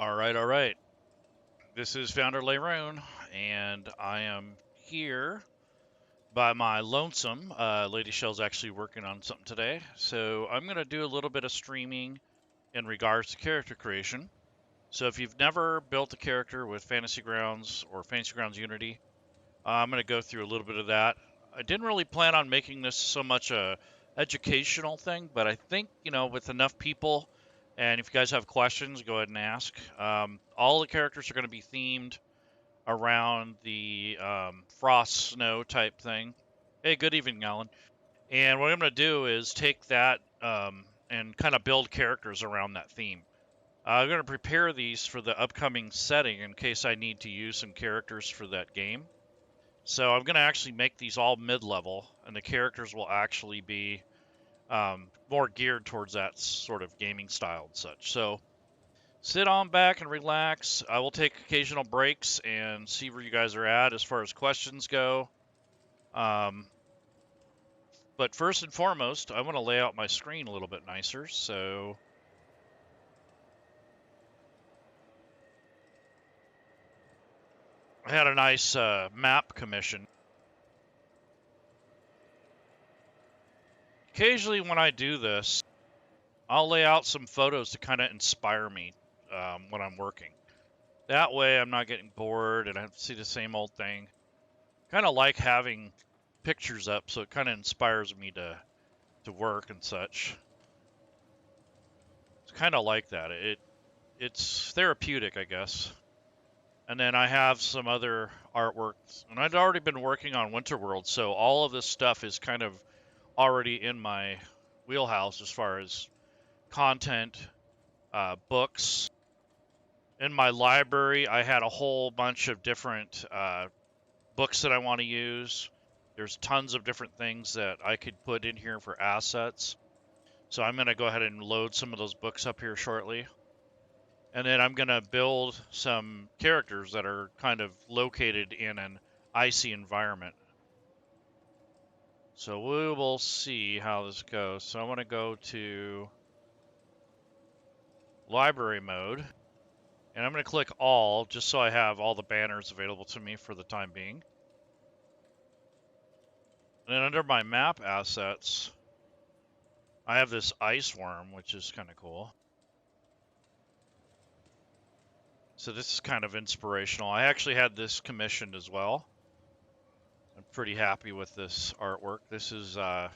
All right. This is Founder Laerun, and I am here by my lonesome. Lady Shell's actually working on something today, so I'm going to do a little bit of streaming in regards to character creation. So if you've never built a character with Fantasy Grounds or Fantasy Grounds Unity, I'm going to go through a little bit of that. I didn't really plan on making this so much a educational thing, but I think, with enough people, and if you guys have questions, go ahead and ask. All the characters are going to be themed around the frost snow type thing. Hey, good evening, Alan. And what I'm going to do is take that and kind of build characters around that theme. I'm going to prepare these for the upcoming setting in case I need to use some characters for that game. So I'm going to actually make these all mid-level, and the characters will actually be more geared towards that sort of gaming style and such. So sit on back and relax. I will take occasional breaks and see where you guys are at as far as questions go. But first and foremost, I want to lay out my screen a little bit nicer. So I had a nice map commission. Occasionally when I do this, I'll lay out some photos to kind of inspire me when I'm working. That way I'm not getting bored and I have to see the same old thing. Kind of like having pictures up, so it kind of inspires me to work and such. It's kind of like that. It's therapeutic, I guess. And then I have some other artwork, and I'd already been working on Winterworld, so all of this stuff is kind of already in my wheelhouse as far as content, books. In my library, I had a whole bunch of different books that I want to use. There's tons of different things that I could put in here for assets. So I'm going to go ahead and load some of those books up here shortly. And then I'm going to build some characters that are kind of located in an icy environment. So we will see how this goes. So I want to go to library mode. And I'm going to click all just so I have all the banners available to me for the time being. And then under my map assets, I have this ice worm, which is kind of cool. So this is kind of inspirational. I actually had this commissioned as well. I'm pretty happy with this artwork. This is a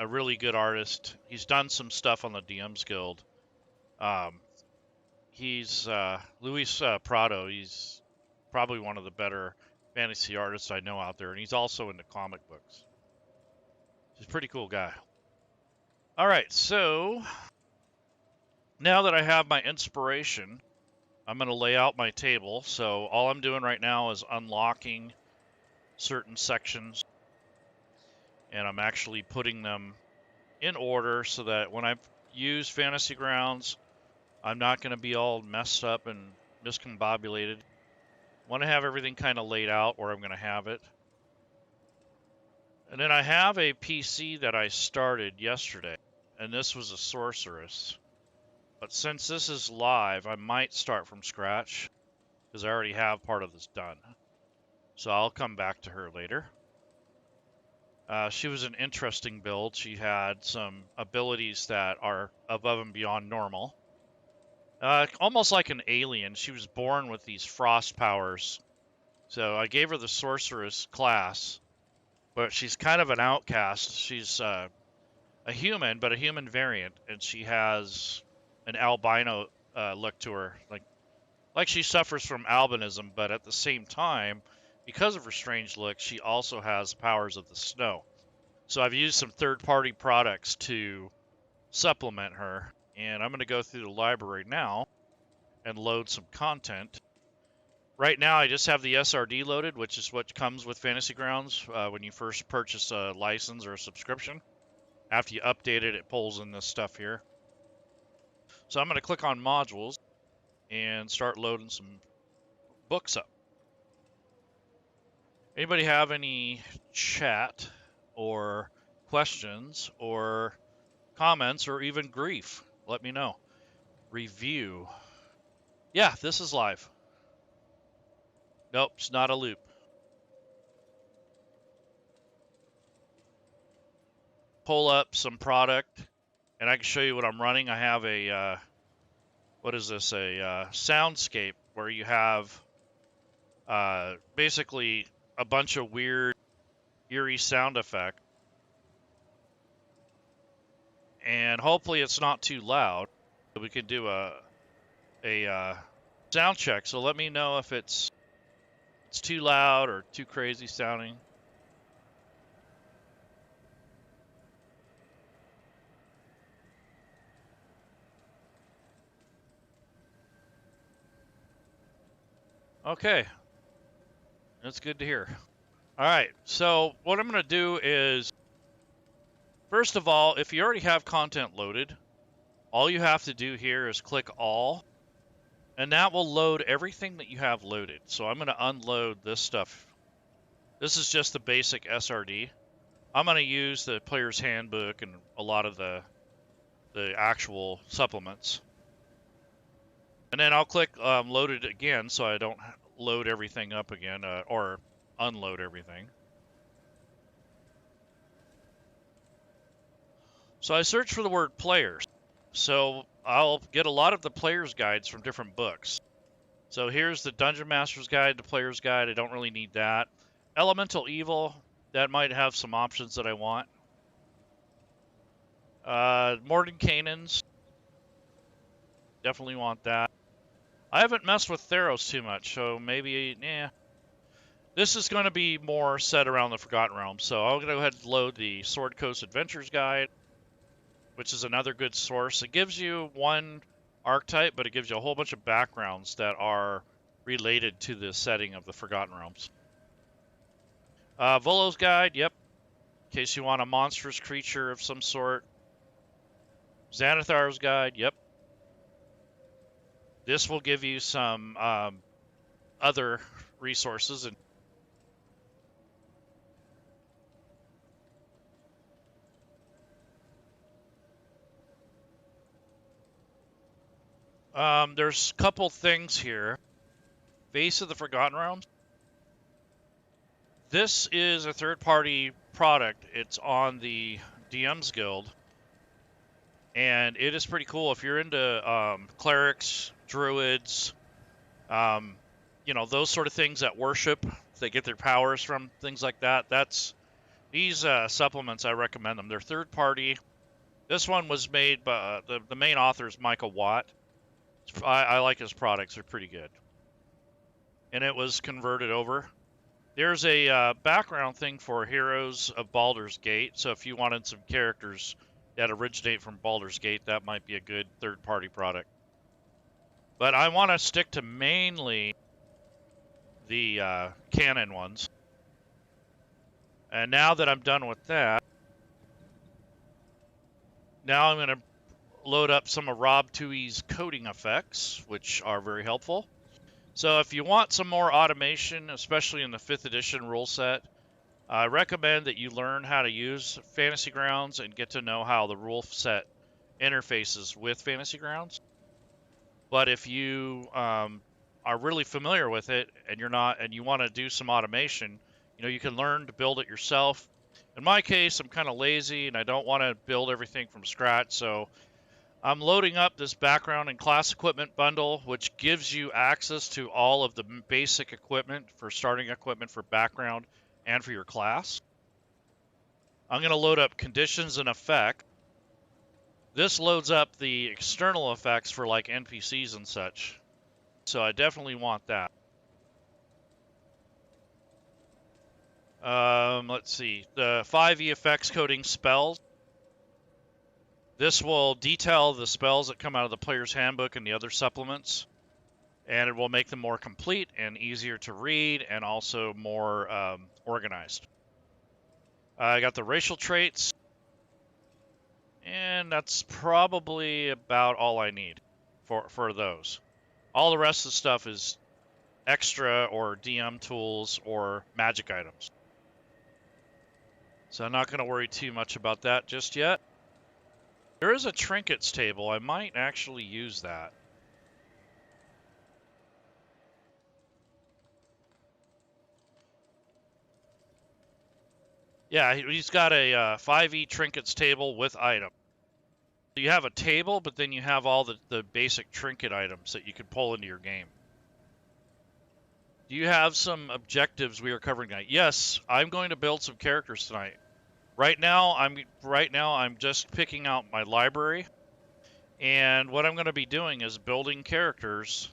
really good artist. He's done some stuff on the DMs Guild. He's Luis Prado. He's probably one of the better fantasy artists I know out there, and he's also into comic books. He's a pretty cool guy. All right, so now that I have my inspiration, I'm going to lay out my table. So all I'm doing right now is unlocking certain sections, and I'm actually putting them in order so that when I use Fantasy Grounds, I'm not going to be all messed up and miscombobulated. I want to have everything kind of laid out where I'm going to have it. And then I have a PC that I started yesterday, and this was a sorceress. But since this is live, I might start from scratch because I already have part of this done. So I'll come back to her later. She was an interesting build. She had some abilities that are above and beyond normal. Almost like an alien. She was born with these frost powers. So I gave her the sorceress class, but she's kind of an outcast. She's a human, but a human variant, and she has an albino look to her, like she suffers from albinism, but at the same time, because of her strange look, she also has powers of the snow. So I've used some third-party products to supplement her, and I'm going to go through the library now and load some content. Right now, I just have the SRD loaded, which is what comes with Fantasy Grounds when you first purchase a license or a subscription. After you update it, it pulls in this stuff here. So I'm going to click on modules and start loading some books up. Anybody have any chat or questions or comments or even grief? Let me know. Review. Yeah, this is live. Nope, it's not a loop. Pull up some product, and I can show you what I'm running. I have a, what is this, a soundscape where you have basically a bunch of weird, eerie sound effects. And hopefully it's not too loud. We can do a sound check. So let me know if it's too loud or too crazy sounding. Okay, that's good to hear. All right, so what I'm going to do is, first of all, if you already have content loaded, all you have to do here is click all, and that will load everything that you have loaded. So I'm going to unload this stuff. This is just the basic SRD. I'm going to use the player's handbook and a lot of the actual supplements. And then I'll click load it again so I don't load everything up again or unload everything. So I search for the word players. So I'll get a lot of the player's guides from different books. So here's the Dungeon Master's Guide, the Player's Guide. I don't really need that. Elemental Evil, that might have some options that I want. Mordenkainen's, definitely want that. I haven't messed with Theros too much, so maybe, This is going to be more set around the Forgotten Realms, so I'm going to go ahead and load the Sword Coast Adventures Guide, which is another good source. It gives you one archetype, but it gives you a whole bunch of backgrounds that are related to the setting of the Forgotten Realms. Volo's Guide, yep, in case you want a monstrous creature of some sort. Xanathar's Guide, yep. This will give you some other resources. And there's a couple things here. Face of the Forgotten Realms. This is a third-party product. It's on the DM's Guild. And it is pretty cool if you're into clerics, druids, those sort of things that worship. They get their powers from things like that. These supplements, I recommend them. They're third party. This one was made by the main author is Michael Watt. I like his products. They're pretty good. And it was converted over. There's a background thing for Heroes of Baldur's Gate. So if you wanted some characters that originate from Baldur's Gate, that might be a good third-party product. But I want to stick to mainly the canon ones. And now that I'm done with that, now I'm going to load up some of Rob Tui's coding effects, which are very helpful. So if you want some more automation, especially in the 5th edition rule set, I recommend that you learn how to use Fantasy Grounds and get to know how the rule set interfaces with Fantasy Grounds. But if you are really familiar with it and you're not, and you want to do some automation, you can learn to build it yourself. In my case, I'm kind of lazy and I don't want to build everything from scratch, so I'm loading up this background and class equipment bundle, which gives you access to all of the basic equipment for starting equipment for background and for your class. I'm going to load up conditions and effect. This loads up the external effects for like NPCs and such. So I definitely want that. Let's see. The 5e effects coding spells. This will detail the spells that come out of the player's handbook and the other supplements. And it will make them more complete and easier to read and also more organized. I got the racial traits. And that's probably about all I need for those. All the rest of the stuff is extra or DM tools or magic items. So I'm not going to worry too much about that just yet. There is a trinkets table. I might actually use that. Yeah, he's got a 5e trinkets table with item. You have a table, but then you have all the basic trinket items that you can pull into your game. Do you have some objectives we are covering tonight? Yes, I'm going to build some characters tonight. Right now I'm just picking out my library, and what I'm going to be doing is building characters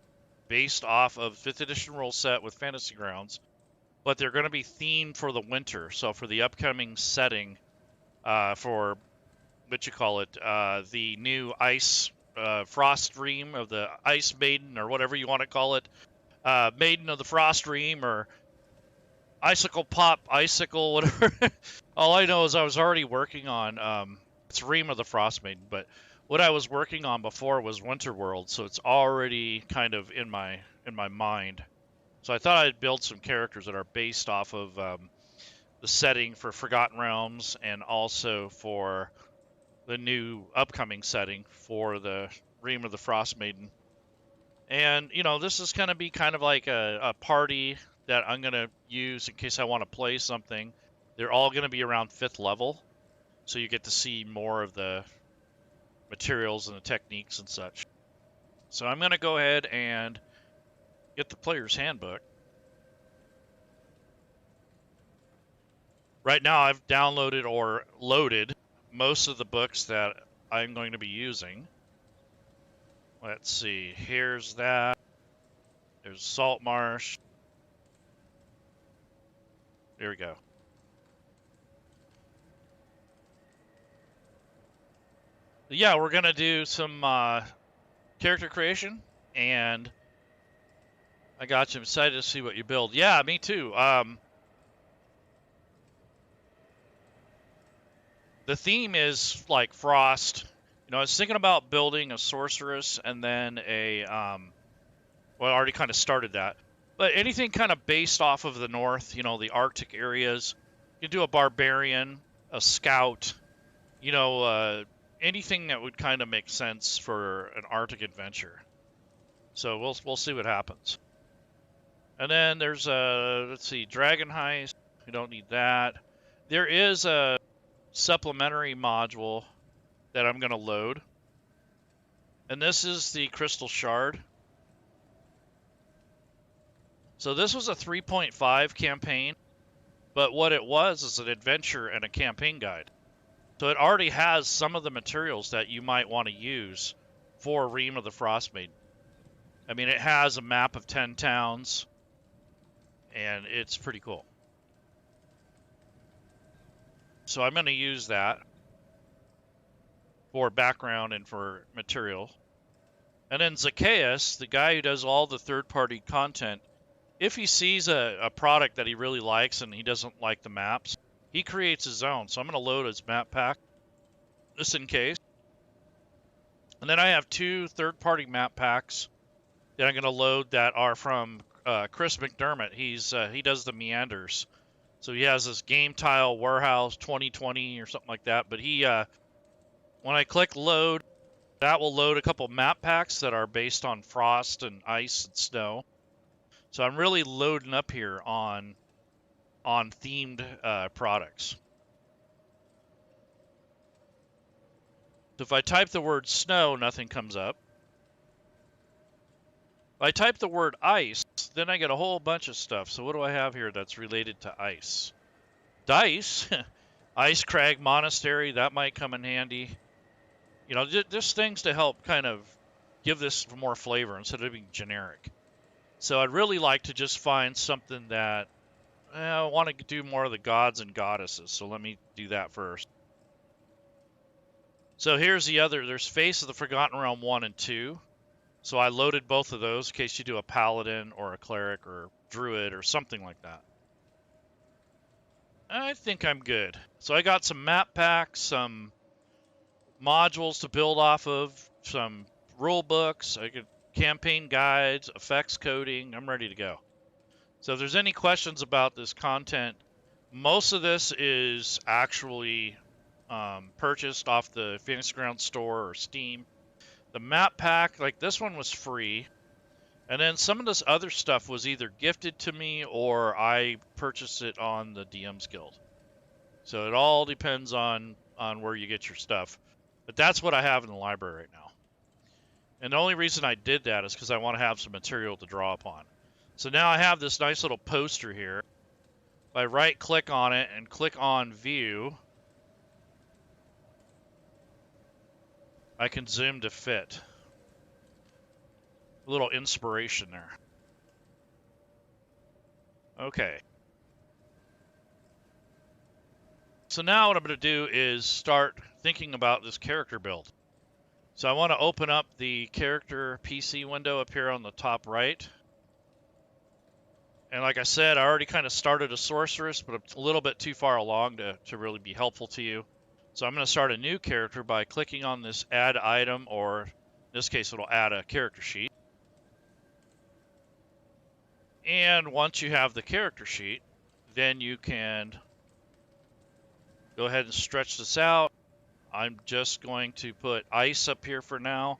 based off of 5th edition rule set with Fantasy Grounds, but they're going to be themed for the winter. So for the upcoming setting, for the new ice frost dream of the Ice Maiden, or whatever you want to call it, Maiden of the Frost Dream, or Icicle Pop, Icicle, whatever. All I know is I was already working on it's Ream of the Frost Maiden, but what I was working on before was Winter World, so it's already kind of in my mind. So I thought I'd build some characters that are based off of the setting for Forgotten Realms, and also for the new upcoming setting for the Ream of the Frost Maiden. And, you know, this is going to be kind of like a party that I'm going to use in case I want to play something. They're all going to be around 5th level, so you get to see more of the materials and the techniques and such. So I'm going to go ahead and get the player's handbook. Right now I've downloaded or loaded most of the books that I'm going to be using. Let's see, here's that. There's Salt Marsh. There we go. Yeah, we're going to do some character creation, and I got you excited to see what you build. Yeah, me too. The theme is like frost. You know, I was thinking about building a sorceress and then a, well, I already kind of started that. But anything kind of based off of the north, you know, the Arctic areas. You can do a barbarian, a scout, you know, anything that would kind of make sense for an Arctic adventure. So we'll see what happens. And then there's let's see, Dragon Heist. We don't need that. There is a supplementary module that I'm going to load. And this is the Crystal Shard. So this was a 3.5 campaign, but what it was is an adventure and a campaign guide. So it already has some of the materials that you might want to use for Ream of the Frost Maiden. I mean, it has a map of 10 towns, and it's pretty cool. So I'm going to use that for background and for material. And then Zacchaeus, the guy who does all the third-party content, if he sees a product that he really likes and he doesn't like the maps, he creates his own. So I'm going to load his map pack, just in case. And then I have 2 third-party map packs that I'm going to load that are from Chris McDermott. He does the meanders. So he has this Game Tile Warehouse 2020 or something like that. But he, when I click load, that will load a couple map packs that are based on frost and ice and snow. So I'm really loading up here on themed products. So if I type the word snow, nothing comes up. If I type the word ice, then I get a whole bunch of stuff. So what do I have here that's related to ice? Dice, Ice Crag Monastery, that might come in handy. You know, just things to help kind of give this more flavor instead of being generic. So I'd really like to just find something that I want to do more of the gods and goddesses. So let me do that first. So here's the other. There's Face of the Forgotten Realm 1 and 2. So I loaded both of those in case you do a paladin or a cleric or druid or something like that. I think I'm good. So I got some map packs, some modules to build off of, some rule books, I could campaign guides, effects coding. I'm ready to go. So if there's any questions about this content, most of this is actually purchased off the Phoenix Ground store or Steam. The map pack, like this one was free. And then some of this other stuff was either gifted to me or I purchased it on the DM's Guild. So it all depends on where you get your stuff. But that's what I have in the library right now. And the only reason I did that is because I want to have some material to draw upon. So now I have this nice little poster here. If I right click on it and click on view, I can zoom to fit. A little inspiration there. Okay. So now what I'm going to do is start thinking about this character build. So I want to open up the character PC window up here on the top right. And like I said, I already kind of started a sorceress, but it's a little bit too far along to really be helpful to you. So I'm going to start a new character by clicking on this add item, or in this case, it'll add a character sheet. And once you have the character sheet, then you can go ahead and stretch this out. I'm just going to put Ice up here for now.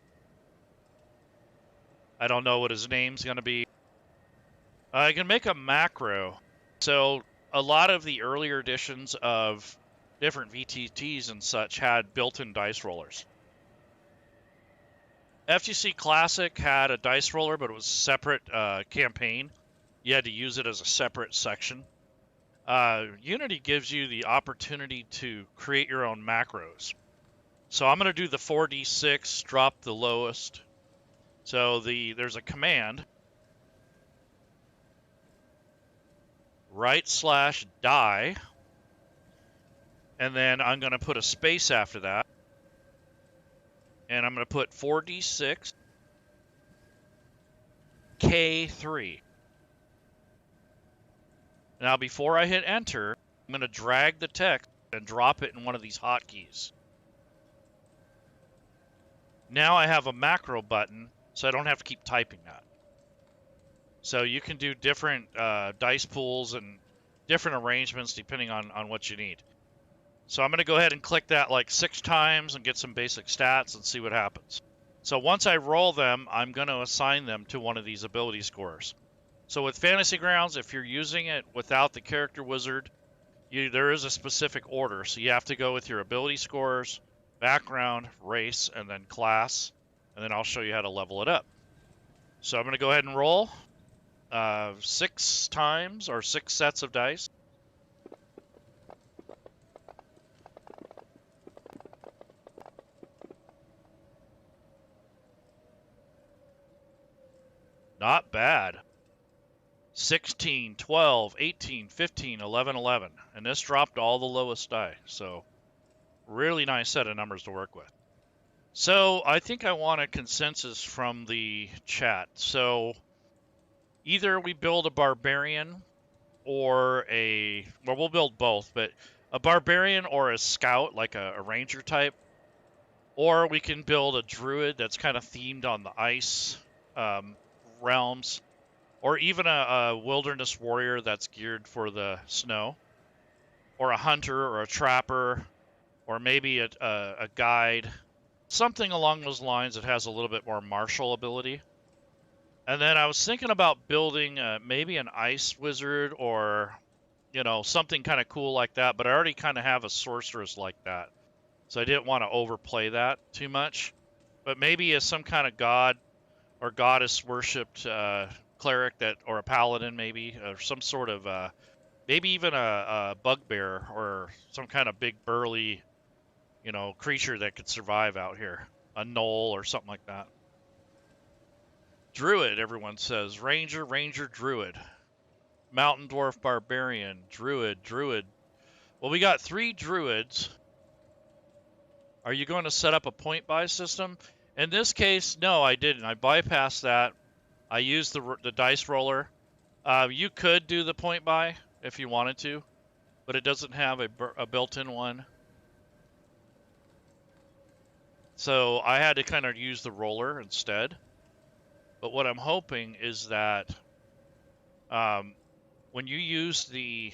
I don't know what his name's going to be. I can make a macro. So a lot of the earlier editions of different VTTs and such had built-in dice rollers. FGC Classic had a dice roller, but it was a separate campaign. You had to use it as a separate section. Unity gives you the opportunity to create your own macros. So I'm going to do the 4d6, drop the lowest. So there's a command, right/die, and then I'm going to put a space after that. And I'm going to put 4d6, K3. Now, before I hit enter, I'm going to drag the text and drop it in one of these hotkeys. Now I have a macro button, so I don't have to keep typing that. So you can do different dice pools and different arrangements depending on what you need. So I'm going to go ahead and click that like 6 times and get some basic stats and see what happens. So once I roll them, I'm going to assign them to one of these ability scores. So with Fantasy Grounds, if you're using it without the character wizard, there is a specific order. So you have to go with your ability scores, background, race, and then class. And then I'll show you how to level it up. So I'm going to go ahead and roll 6 times, or 6 sets of dice. Not bad. 16, 12, 18, 15, 11, 11. And this dropped all the lowest die. So really nice set of numbers to work with. So I think I want a consensus from the chat. So either we build a barbarian or well, we'll build both, but a barbarian or a scout, like a ranger type. Or we can build a druid that's kind of themed on the ice realms. Or even a wilderness warrior that's geared for the snow. Or a hunter or a trapper. Or maybe a guide. Something along those lines that has a little bit more martial ability. And then I was thinking about building maybe an ice wizard or, something kind of cool like that. But I already kind of have a sorceress like that. So I didn't want to overplay that too much. But maybe as some kind of god or goddess worshipped cleric or a paladin maybe, or some sort of, maybe even a bugbear or some kind of big burly, creature that could survive out here. A gnoll or something like that. Druid, everyone says. Ranger, druid. Mountain dwarf, barbarian, druid. Well, we got 3 druids. Are you going to set up a point buy system? In this case, no, I didn't. I bypassed that. I used the dice roller. You could do the point buy if you wanted to, but it doesn't have a built-in one. So I had to kind of use the roller instead. But what I'm hoping is that when you use the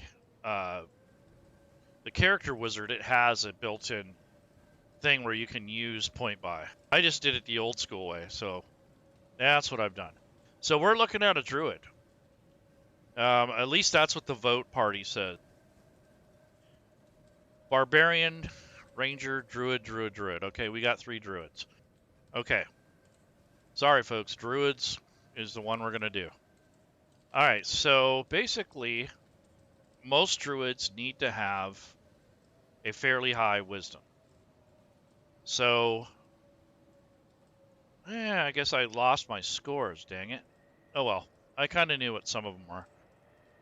the character wizard, it has a built-in thing where you can use point buy. I just did it the old school way, so that's what I've done. So we're looking at a druid. At least that's what the vote party says. Barbarian, ranger, druid, druid, druid. Okay, we got 3 druids. Okay. Sorry, folks. Druids is the one we're going to do. All right, so basically, most druids need to have a fairly high wisdom. So, yeah, I guess I lost my scores, dang it. Oh well, I kind of knew what some of them were.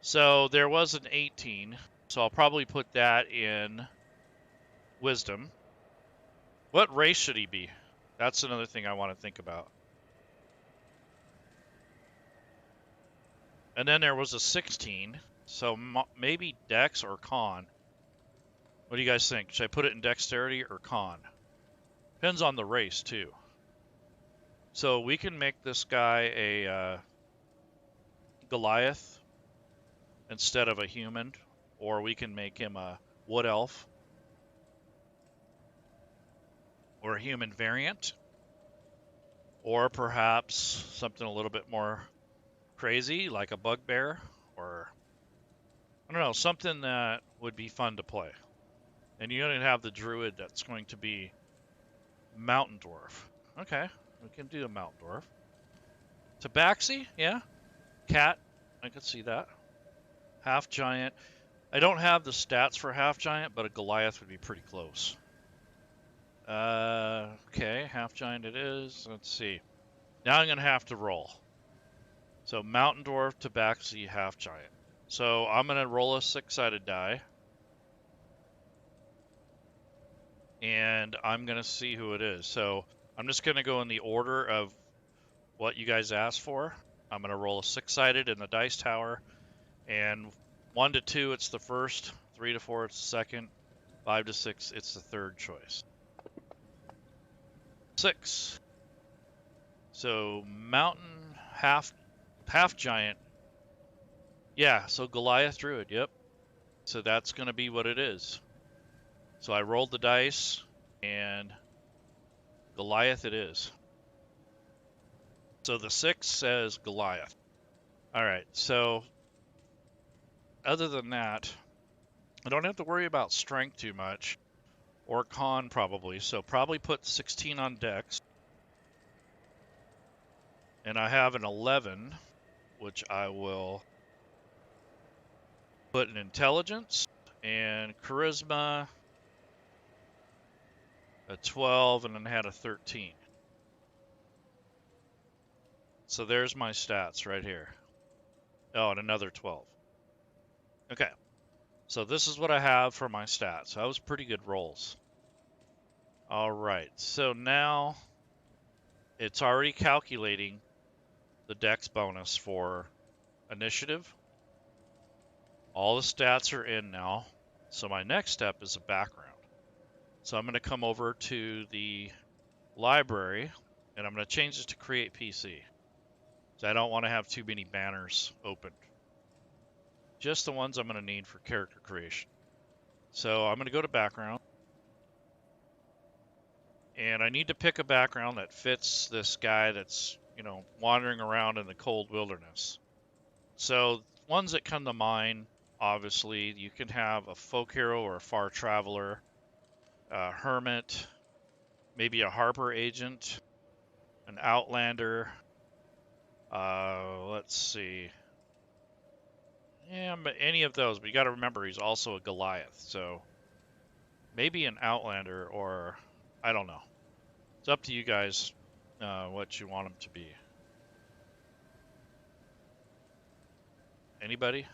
So there was an 18, so I'll probably put that in wisdom. What race should he be? That's another thing I want to think about. And then there was a 16, so maybe dex or con. What do you guys think? Should I put it in dexterity or con? Depends on the race, too. So we can make this guy a Goliath instead of a human, or we can make him a wood elf or a human variant, or perhaps something a little bit more crazy like a bugbear, or I don't know, something that would be fun to play. And you're going to have the druid that's going to be mountain dwarf. Okay, we can do a mountain dwarf. Tabaxi, yeah. Cat, I could see that. Half giant. I don't have the stats for half giant, but a Goliath would be pretty close. Okay, half giant it is. Let's see. Now I'm going to have to roll. So mountain dwarf, tabaxi, half giant. So I'm going to roll a 6-sided die. And I'm going to see who it is. So I'm just going to go in the order of what you guys asked for. I'm going to roll a 6-sided in the dice tower. And 1 to 2, it's the first. 3 to 4, it's the second. 5 to 6, it's the third choice. 6. So mountain, half giant. Yeah, so Goliath druid, yep. So that's going to be what it is. So I rolled the dice, and Goliath it is. So the 6 says Goliath. All right, so other than that, I don't have to worry about strength too much, or con probably. So probably put 16 on dex. And I have an 11, which I will put in intelligence, and charisma, a 12, and then had a 13. So there's my stats right here. Oh, and another 12. Okay. So this is what I have for my stats. That was pretty good rolls. All right. So now it's already calculating the dex bonus for initiative. All the stats are in now. So my next step is a background. So I'm going to come over to the library, and I'm going to change this to create PC. So I don't want to have too many banners opened. Just the ones I'm going to need for character creation. So I'm going to go to background. And I need to pick a background that fits this guy that's, wandering around in the cold wilderness. So ones that come to mind, obviously, you can have a folk hero or a far traveler, a hermit, maybe a Harper agent, an outlander. Let's see. Yeah, but any of those. But you got to remember he's also a Goliath, so maybe an outlander, or I don't know. It's up to you guys what you want him to be. Anybody?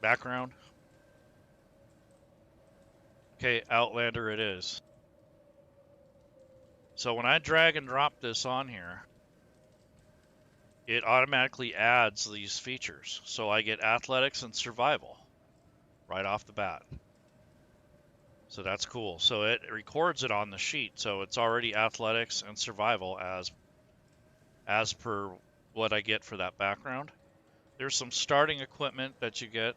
Background? Okay, outlander it is. So when I drag and drop this on here, it automatically adds these features. So I get athletics and survival right off the bat. So that's cool. So it records it on the sheet. So it's already athletics and survival as per what I get for that background. There's some starting equipment that you get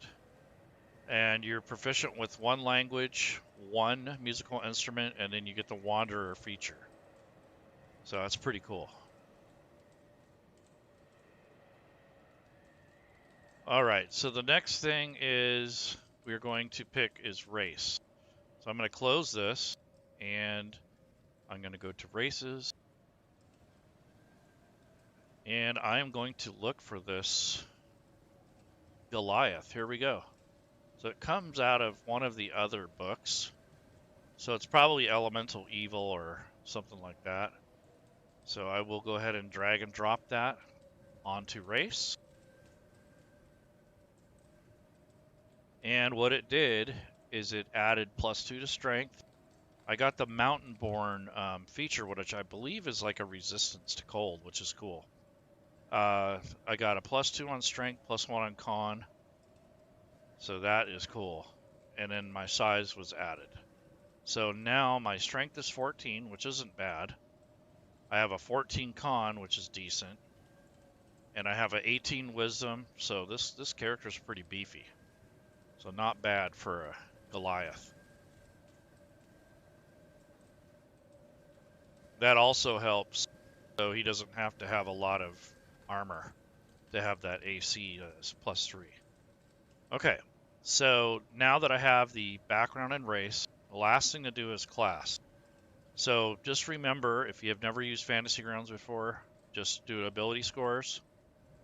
And you're proficient with one language, one musical instrument, and then you get the Wanderer feature. So that's pretty cool. All right, so the next thing is we're going to pick is race. So I'm going to close this, and I'm going to go to races, and I am going to look for this Goliath. Here we go. So it comes out of one of the other books. So it's probably Elemental Evil or something like that. So I will go ahead and drag and drop that onto race. And what it did is it added +2 to strength. I got the Mountain-born feature, which I believe is like a resistance to cold, which is cool. I got a +2 on strength, +1 on con. So that is cool. And then my size was added. So now my strength is 14, which isn't bad. I have a 14 con, which is decent. And I have an 18 wisdom, so this character's pretty beefy. So not bad for a Goliath. That also helps, so he doesn't have to have a lot of armor to have that AC as +3. Okay, so now that I have the background and race, the last thing to do is class. So just remember, if you have never used Fantasy Grounds before, just do ability scores,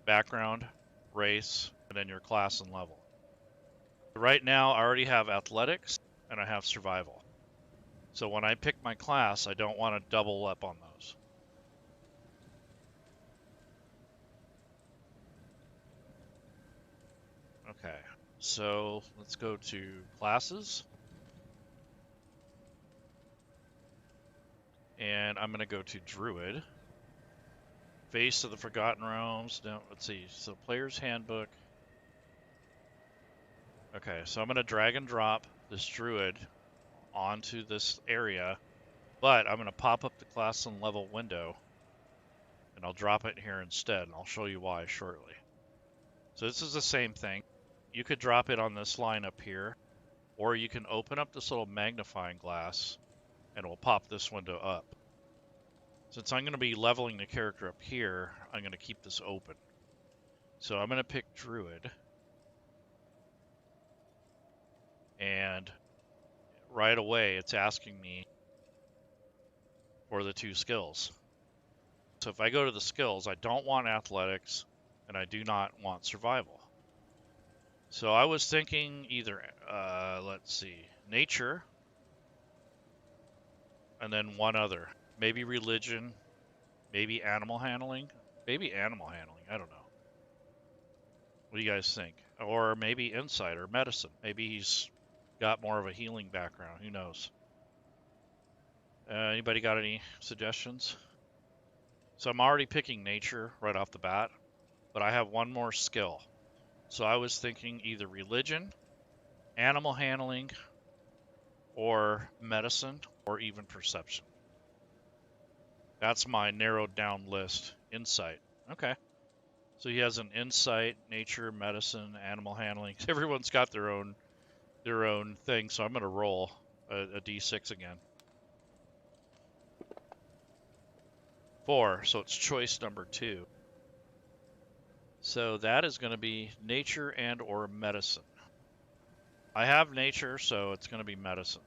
background, race, and then your class and level. Right now, I already have athletics and I have survival. So when I pick my class, I don't want to double up on those. Okay, so let's go to classes. And I'm going to go to Druid. Face of the Forgotten Realms. Now, let's see. So Player's Handbook. Okay, so I'm going to drag and drop this Druid onto this area. But I'm going to pop up the class and level window. And I'll drop it here instead. And I'll show you why shortly. So this is the same thing. You could drop it on this line up here. Or you can open up this little magnifying glass. And it will pop this window up. Since I'm going to be leveling the character up here, I'm going to keep this open. So I'm going to pick Druid. And right away, it's asking me for the 2 skills. So if I go to the skills, I don't want athletics, and I do not want survival. So I was thinking either, let's see, nature, and then one other. Maybe religion, maybe animal handling. Maybe animal handling, I don't know. What do you guys think? Or maybe insight or medicine. Maybe he's got more of a healing background. Who knows? Anybody got any suggestions? So I'm already picking nature right off the bat, but I have one more skill. So I was thinking either religion, animal handling, or medicine, or even perception. That's my narrowed down list. Insight. Okay. So he has an insight, nature, medicine, animal handling. Everyone's got their own thing, so I'm going to roll a d6 again. 4, so it's choice number 2. So that is going to be nature and or medicine. I have nature, so it's going to be medicine.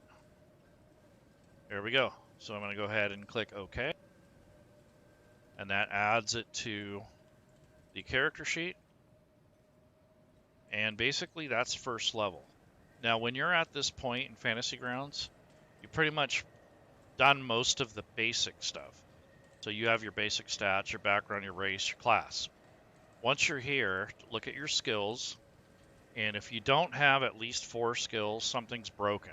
There we go. So I'm going to go ahead and click OK. And that adds it to the character sheet. And basically that's first level. Now when you're at this point in Fantasy Grounds, you pretty much done most of the basic stuff. So you have your basic stats, your background, your race, your class. Once you're here, look at your skills, and if you don't have at least 4 skills, something's broken.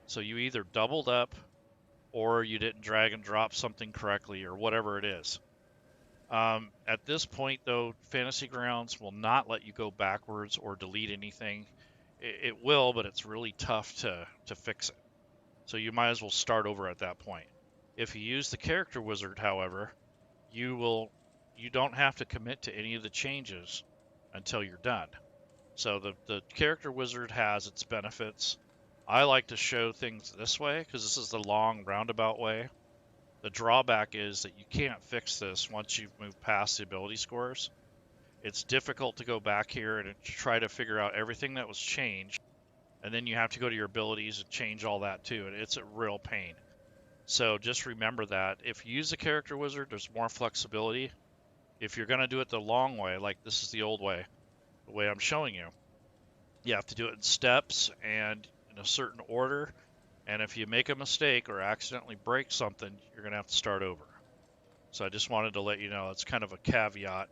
So you either doubled up, or you didn't drag and drop something correctly, or whatever it is. At this point, though, Fantasy Grounds will not let you go backwards or delete anything. It will, but it's really tough to fix it. So you might as well start over at that point. If you use the character wizard, however, you don't have to commit to any of the changes until you're done. So the character wizard has its benefits. I like to show things this way because this is the long roundabout way. The drawback is that you can't fix this once you've moved past the ability scores. It's difficult to go back here and try to figure out everything that was changed, and then you have to go to your abilities and change all that too, and it's a real pain. So just remember that if you use the character wizard, there's more flexibility. If you're going to do it the long way, like this is the old way, the way I'm showing you, you have to do it in steps and in a certain order. And if you make a mistake or accidentally break something, you're going to have to start over. So I just wanted to let you know it's kind of a caveat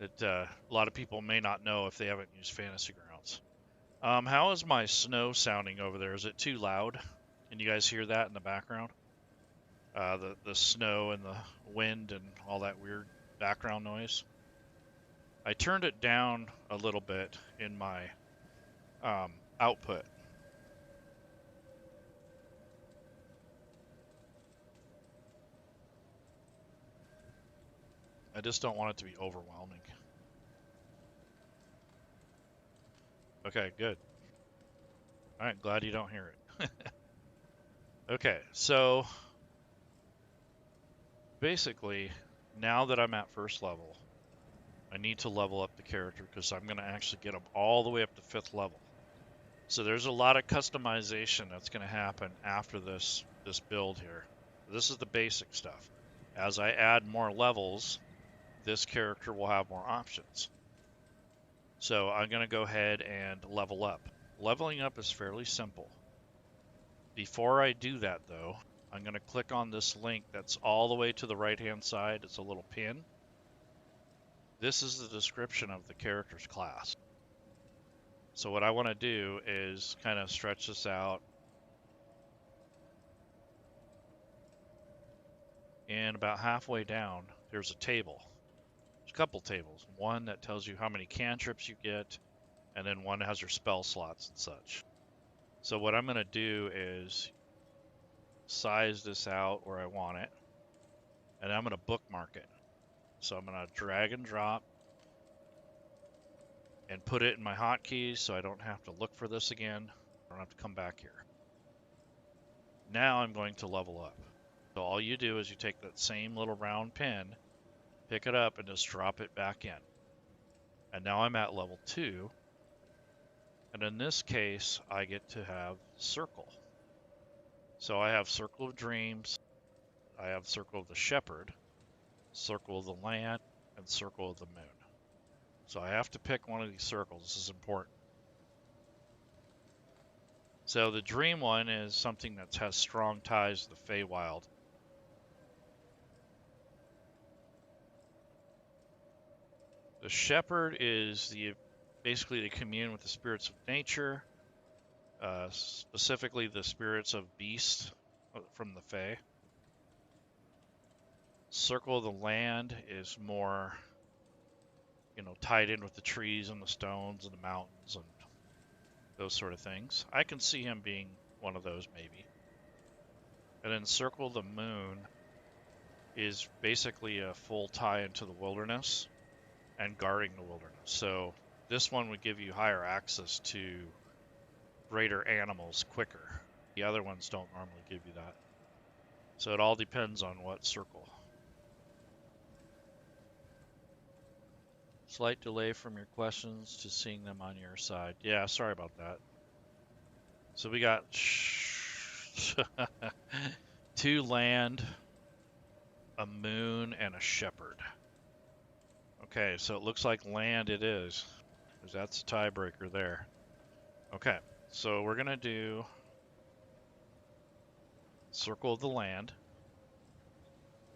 that a lot of people may not know if they haven't used Fantasy Grounds. How is my snow sounding over there? Is it too loud? Can you guys hear that in the background? The snow and the wind and all that weird background noise. I turned it down a little bit in my output. I just don't want it to be overwhelming. Okay, good. All right, glad you don't hear it. Okay, so basically, now that I'm at first level, I need to level up the character because I'm going to actually get them all the way up to 5th level. So there's a lot of customization that's going to happen after this build here. This is the basic stuff. As I add more levels, this character will have more options. So I'm going to go ahead and level up. Leveling up is fairly simple. Before I do that though, I'm going to click on this link that's all the way to the right hand side. It's a little pin. This is the description of the character's class. So what I want to do is kind of stretch this out. And about halfway down, there's a table. There's a couple tables. One that tells you how many cantrips you get, and then one has your spell slots and such. So what I'm going to do is size this out where I want it, and I'm going to bookmark it. So I'm going to drag and drop and put it in my hotkeys so I don't have to look for this again. I don't have to come back here. Now I'm going to level up. So all you do is you take that same little round pin, pick it up, and just drop it back in. And now I'm at level 2. And in this case, I get to have Circle. So I have Circle of Dreams, I have Circle of the Shepherd, Circle of the Land, and Circle of the Moon. So I have to pick one of these circles. This is important. So the Dream one is something that has strong ties to the Feywild. The Shepherd is basically the commune with the spirits of nature, specifically the spirits of beasts from the Fey. Circle of the Land is more, tied in with the trees and the stones and the mountains and those sort of things. I can see him being one of those maybe. And then Circle of the Moon is basically a full tie into the wilderness and guarding the wilderness. So this one would give you higher access to greater animals quicker. The other ones don't normally give you that. So it all depends on what circle. Slight delay from your questions to seeing them on your side. Yeah, sorry about that. So we got 2 land, a moon, and a shepherd. Okay, so it looks like land it is, because that's the tiebreaker there. Okay, so we're going to do Circle of the Land,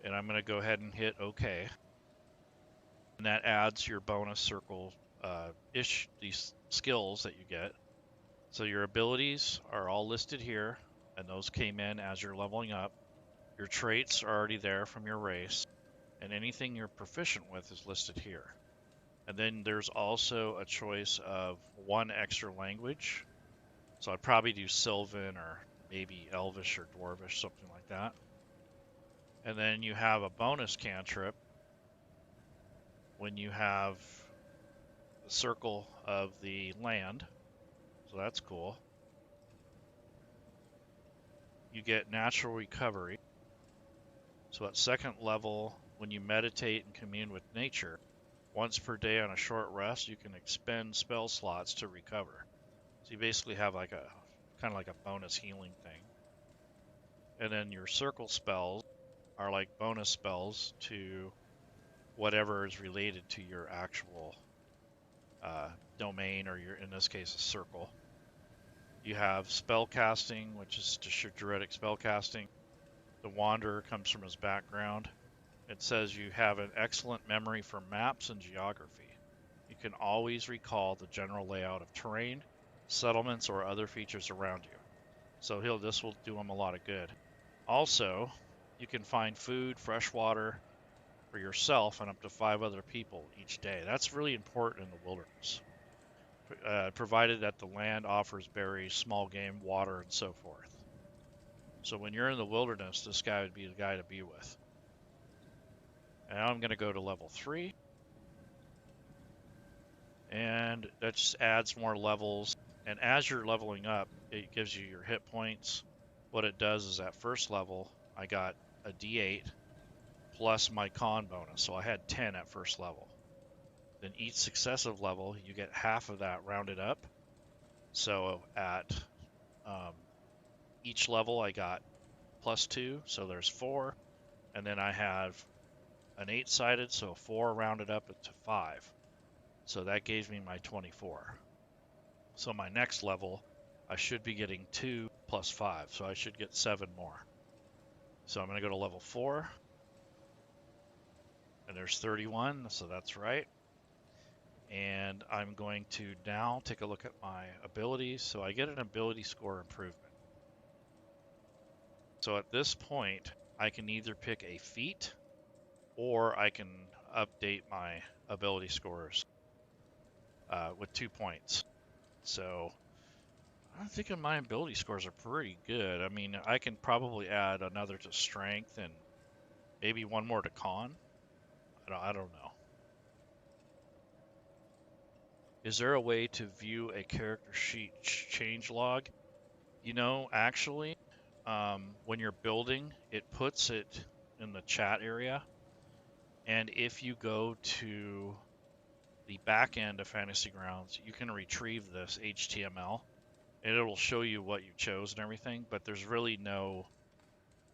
and I'm going to go ahead and hit OK. And that adds your bonus circle these skills that you get. So your abilities are all listed here, and those came in as you're leveling up. Your traits are already there from your race, and anything you're proficient with is listed here. And then there's also a choice of 1 extra language. So I'd probably do Sylvan or maybe Elvish or Dwarvish, something like that. And then you have a bonus cantrip when you have the circle of the land, so that's cool. You get natural recovery. So at second level, when you meditate and commune with nature, once per day on a short rest, you can expend spell slots to recover. So you basically have like a kind of like a bonus healing thing. And then your circle spells are like bonus spells to whatever is related to your actual domain, or your, in this case, a circle. You have spell casting, which is just your druidic spell casting. The Wanderer comes from his background. It says you have an excellent memory for maps and geography. You can always recall the general layout of terrain, settlements, or other features around you. So this will do him a lot of good. Also, you can find food, fresh water for yourself and up to 5 other people each day. That's really important in the wilderness, provided that the land offers berries, small game, water, and so forth. So when you're in the wilderness, this guy would be the guy to be with. And now I'm going to go to level 3. And that just adds more levels. And as you're leveling up, it gives you your hit points. What it does is at first level, I got a D8 plus my con bonus. So I had 10 at first level. Then each successive level, you get half of that rounded up. So at each level, I got +2, so there's 4. And then I have an 8-sided, so 4 rounded up to 5. So that gave me my 24. So my next level, I should be getting 2 plus 5, so I should get 7 more. So I'm going to go to level 4. And there's 31, so that's right. And I'm going to now take a look at my abilities. So I get an ability score improvement. So at this point, I can either pick a feat, or I can update my ability scores with 2 points. So I'm thinking my ability scores are pretty good. I mean, I can probably add another to strength and maybe 1 more to con. I don't know. Is there a way to view a character sheet change log? You know, actually, when you're building, it puts it in the chat area. And if you go to the back end of Fantasy Grounds, you can retrieve this HTML and it'll show you what you chose and everything, but there's really no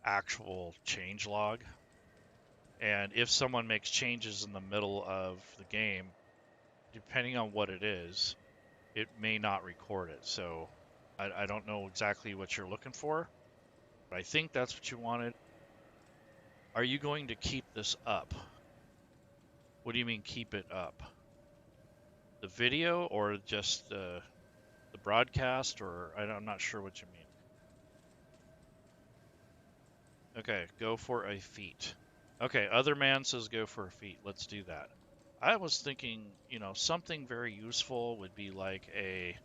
actual change log. And if someone makes changes in the middle of the game, depending on what it is, it may not record it. So I don't know exactly what you're looking for, but I think that's what you wanted. Are you going to keep this up? What do you mean keep it up? The video or just the broadcast, or I'm not sure what you mean. Okay, go for a feat. Okay, other man says go for a feat. Let's do that. I was thinking, you know, something very useful would be like a,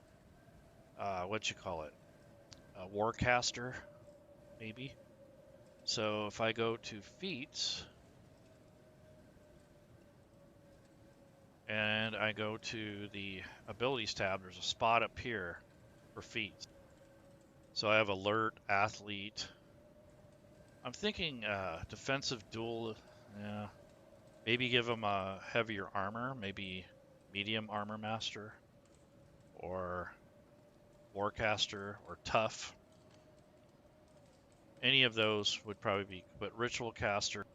what you call it? A warcaster, maybe. So if I go to feats, and I go to the abilities tab, there's a spot up here for feats. So I have alert, athlete. I'm thinking defensive duel, yeah. Maybe give him a heavier armor, maybe medium armor master, or warcaster, or tough. Any of those would probably be, but ritual caster,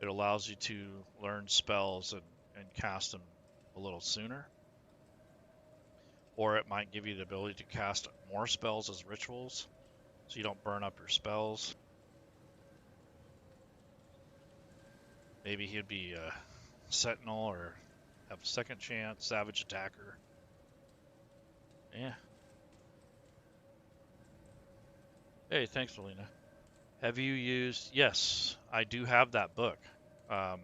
it allows you to learn spells and cast them a little sooner. Or it might give you the ability to cast more spells as rituals, so you don't burn up your spells. Maybe he'd be a sentinel or have a second chance, savage attacker. Yeah. Hey, thanks, Melina. Have you used... Yes, I do have that book. It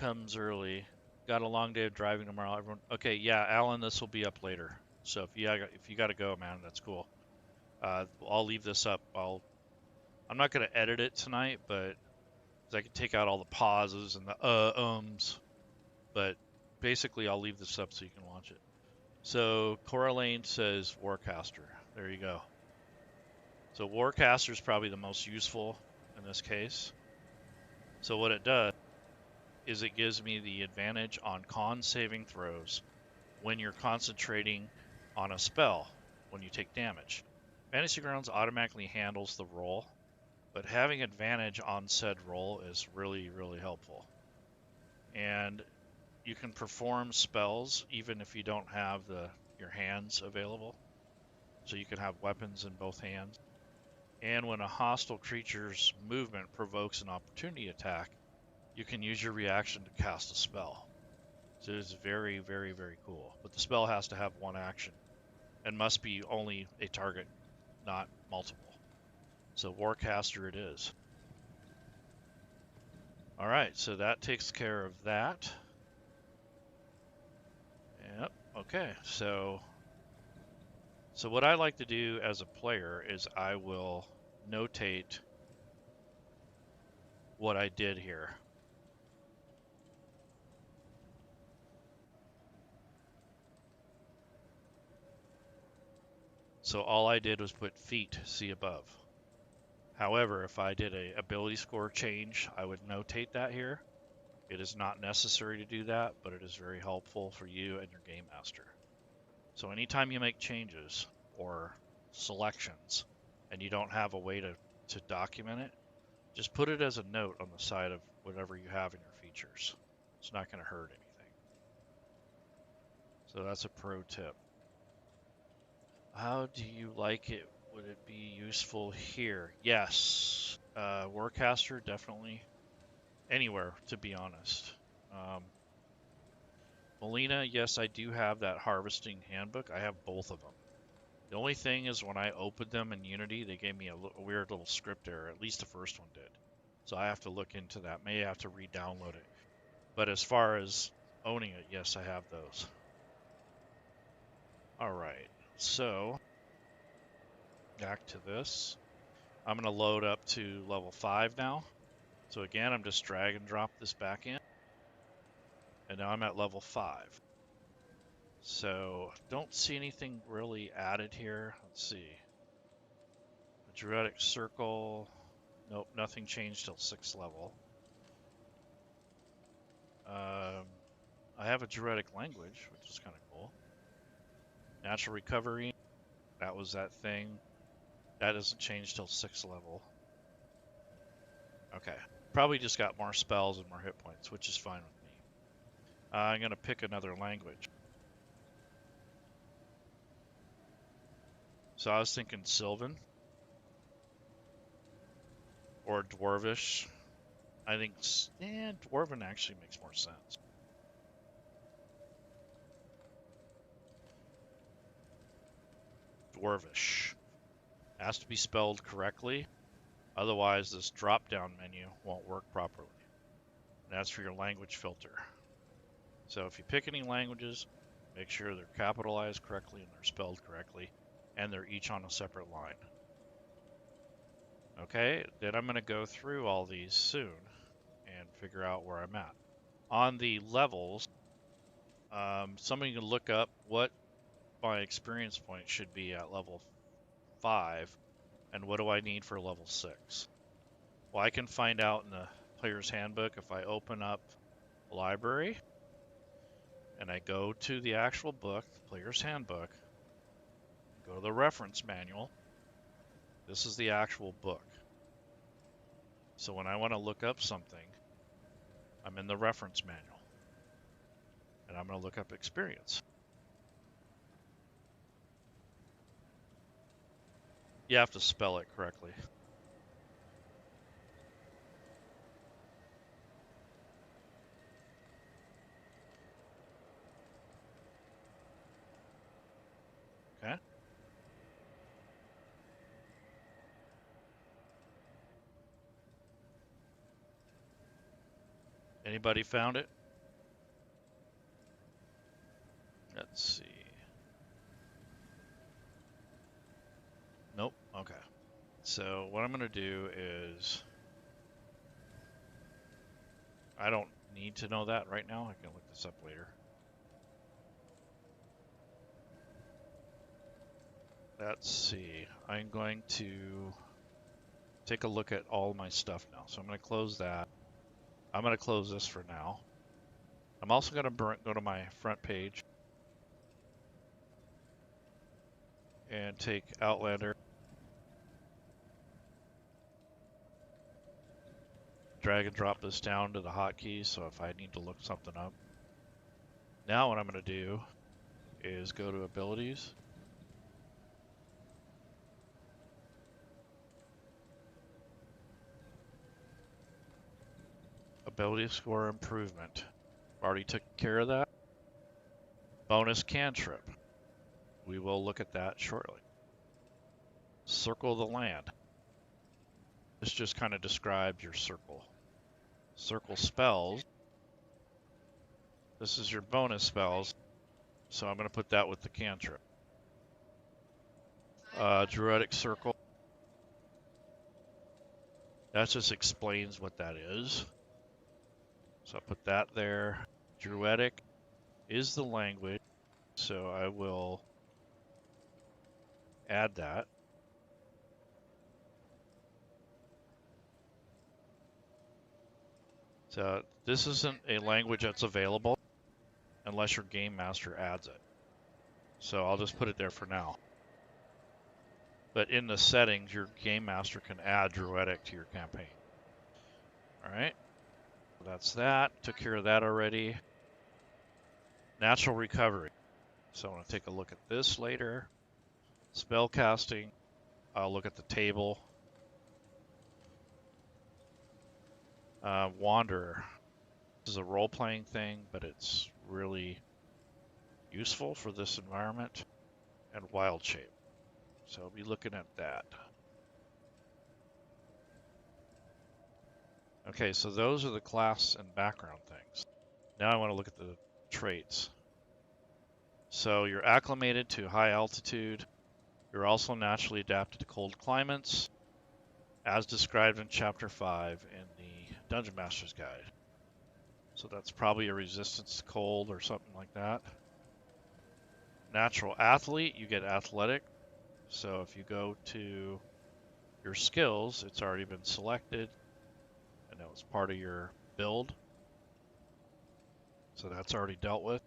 comes early. Got a long day of driving tomorrow. Everyone... Okay, yeah, Alan, this will be up later. So if you got to go, man, that's cool. I'll leave this up. I'm not going to edit it tonight, but I can take out all the pauses and the ums. But basically, I'll leave this up so you can watch it. So Coraline says Warcaster. There you go. So Warcaster is probably the most useful in this case. So what it does is it gives me the advantage on con saving throws when you're concentrating on a spell when you take damage. Fantasy Grounds automatically handles the roll, but having advantage on said roll is really, really helpful. And you can perform spells even if you don't have your hands available. So you can have weapons in both hands. And when a hostile creature's movement provokes an opportunity attack, you can use your reaction to cast a spell. So it's very, very, very cool. But the spell has to have one action and must be only a target, not multiple. So Warcaster it is. All right, so that takes care of that. Yep, okay. So what I like to do as a player is I will notate what I did here. So all I did was put feat, see above. However, if I did a ability score change, I would notate that here. It is not necessary to do that, but it is very helpful for you and your game master. So anytime you make changes or selections and you don't have a way to document it, just put it as a note on the side of whatever you have in your features. It's not going to hurt anything. So that's a pro tip. How do you like it? Would it be useful here? Yes. Warcaster, definitely. Anywhere, to be honest. Melina, yes, I do have that harvesting handbook. I have both of them. The only thing is when I opened them in Unity, they gave me a weird little script error. At least the first one did. So I have to look into that. May have to re-download it. But as far as owning it, yes, I have those. All right. So back to this. I'm going to load up to level 5 now. So again, I'm just drag and drop this back in. And now I'm at level 5. So don't see anything really added here. Let's see. The Druidic Circle. Nope, nothing changed till 6th level. I have a Druidic Language, which is kind of cool. Natural Recovery. That was that thing. That doesn't change till 6th level. Okay. Probably just got more spells and more hit points, which is fine with me. I'm going to pick another language. So I was thinking Sylvan or Dwarvish. I think Dwarven actually makes more sense. Dwarvish. Has to be spelled correctly. Otherwise, this drop-down menu won't work properly. And that's for your language filter. So if you pick any languages, make sure they're capitalized correctly and they're spelled correctly, and they're each on a separate line. Okay, then I'm going to go through all these soon and figure out where I'm at. On the levels, somebody can look up what my experience point should be at level 5, and what do I need for level 6. Well, I can find out in the player's handbook if I open up a library and I go to the actual book, the player's handbook, go to the reference manual. This is the actual book. So when I want to look up something, I'm in the reference manual and I'm going to look up experience. You have to spell it correctly. Okay. Anybody found it? Let's see. Nope. Okay. So what I'm going to do is, I don't need to know that right now. I can look this up later. Let's see. I'm going to take a look at all my stuff now. So I'm going to close that. I'm going to close this for now. I'm also going to go to my front page and take Outlander, drag and drop this down to the hotkeys, so if I need to look something up. Now what I'm going to do is go to Abilities. Ability score improvement. Already took care of that. Bonus cantrip. We will look at that shortly. Circle the land. This just kind of describes your circle. Circle spells. This is your bonus spells. So I'm going to put that with the cantrip. Druidic circle. That just explains what that is. So I put that there. Druidic is the language. So I will add that. So this isn't a language that's available unless your game master adds it. So I'll just put it there for now. But in the settings, your game master can add Druidic to your campaign. All right, that's that. Took care of that already. Natural recovery. So I want to take a look at this later. Spell casting. I'll look at the table. Wanderer. This is a role-playing thing, but it's really useful for this environment. And wild shape. So I'll be looking at that. Okay, so those are the class and background things. Now I want to look at the traits. So you're acclimated to high altitude. You're also naturally adapted to cold climates, as described in Chapter 5 in the Dungeon Master's Guide. So that's probably a resistance to cold or something like that. Natural athlete, you get athletic. So if you go to your skills, it's already been selected, and that was part of your build. So that's already dealt with.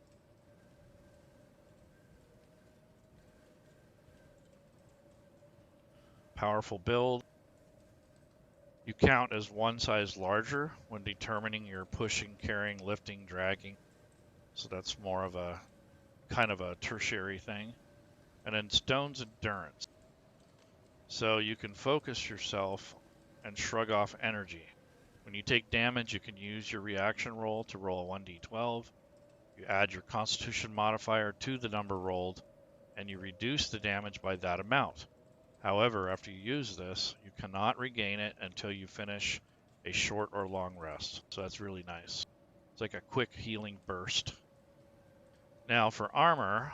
Powerful build. You count as one size larger when determining your pushing, carrying, lifting, dragging. So that's more of a kind of a tertiary thing. And then stone's endurance. So you can focus yourself and shrug off energy. When you take damage, you can use your reaction roll to roll a 1d12. You add your constitution modifier to the number rolled, and you reduce the damage by that amount. However, after you use this, you cannot regain it until you finish a short or long rest. So that's really nice. It's like a quick healing burst. Now for armor,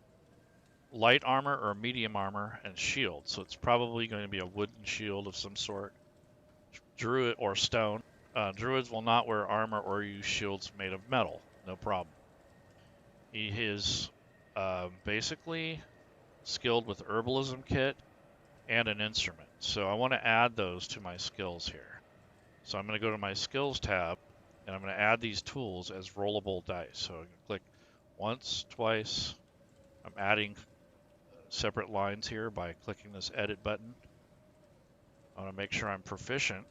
light armor or medium armor and shield. So it's probably going to be a wooden shield of some sort. Druid or stone. Druids will not wear armor or use shields made of metal. No problem. He is basically skilled with herbalism kit and an instrument. So I want to add those to my skills here. So I'm going to go to my skills tab, and I'm going to add these tools as rollable dice. So I'm going to click once, twice. I'm adding separate lines here by clicking this edit button. I want to make sure I'm proficient.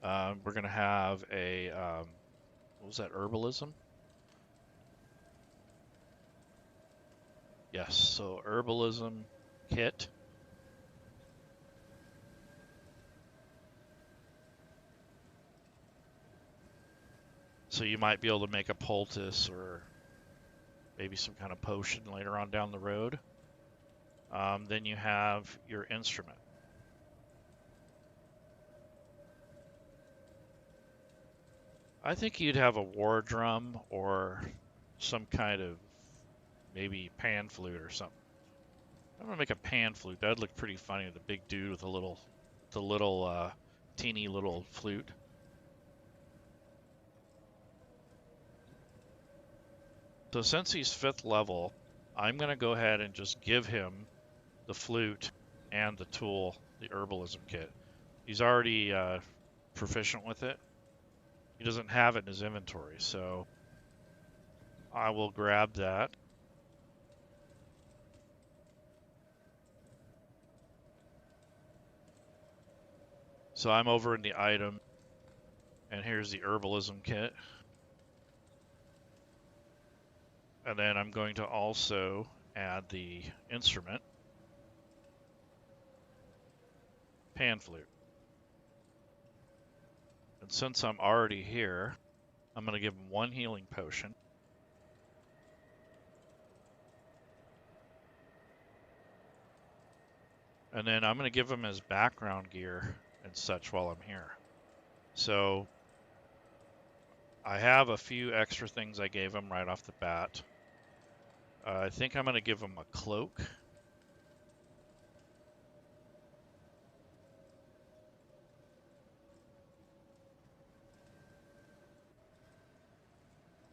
We're going to have a, what was that, herbalism? Yes, so herbalism kit. So you might be able to make a poultice or maybe some kind of potion later on down the road. Then you have your instrument. I think you'd have a war drum or some kind of maybe pan flute or something. I'm gonna make a pan flute. That'd look pretty funny with a big dude with a teeny little flute. 。So since he's 5th level, I'm going to go ahead and just give him the flute and the tool, the herbalism kit. He's already proficient with it. He doesn't have it in his inventory, so I will grab that. So I'm over in the item, and here's the herbalism kit. And then I'm going to also add the instrument, pan flute. And since I'm already here, I'm going to give him 1 healing potion. And then I'm going to give him his background gear and such while I'm here. So I have a few extra things I gave him right off the bat. I think I'm going to give him a cloak.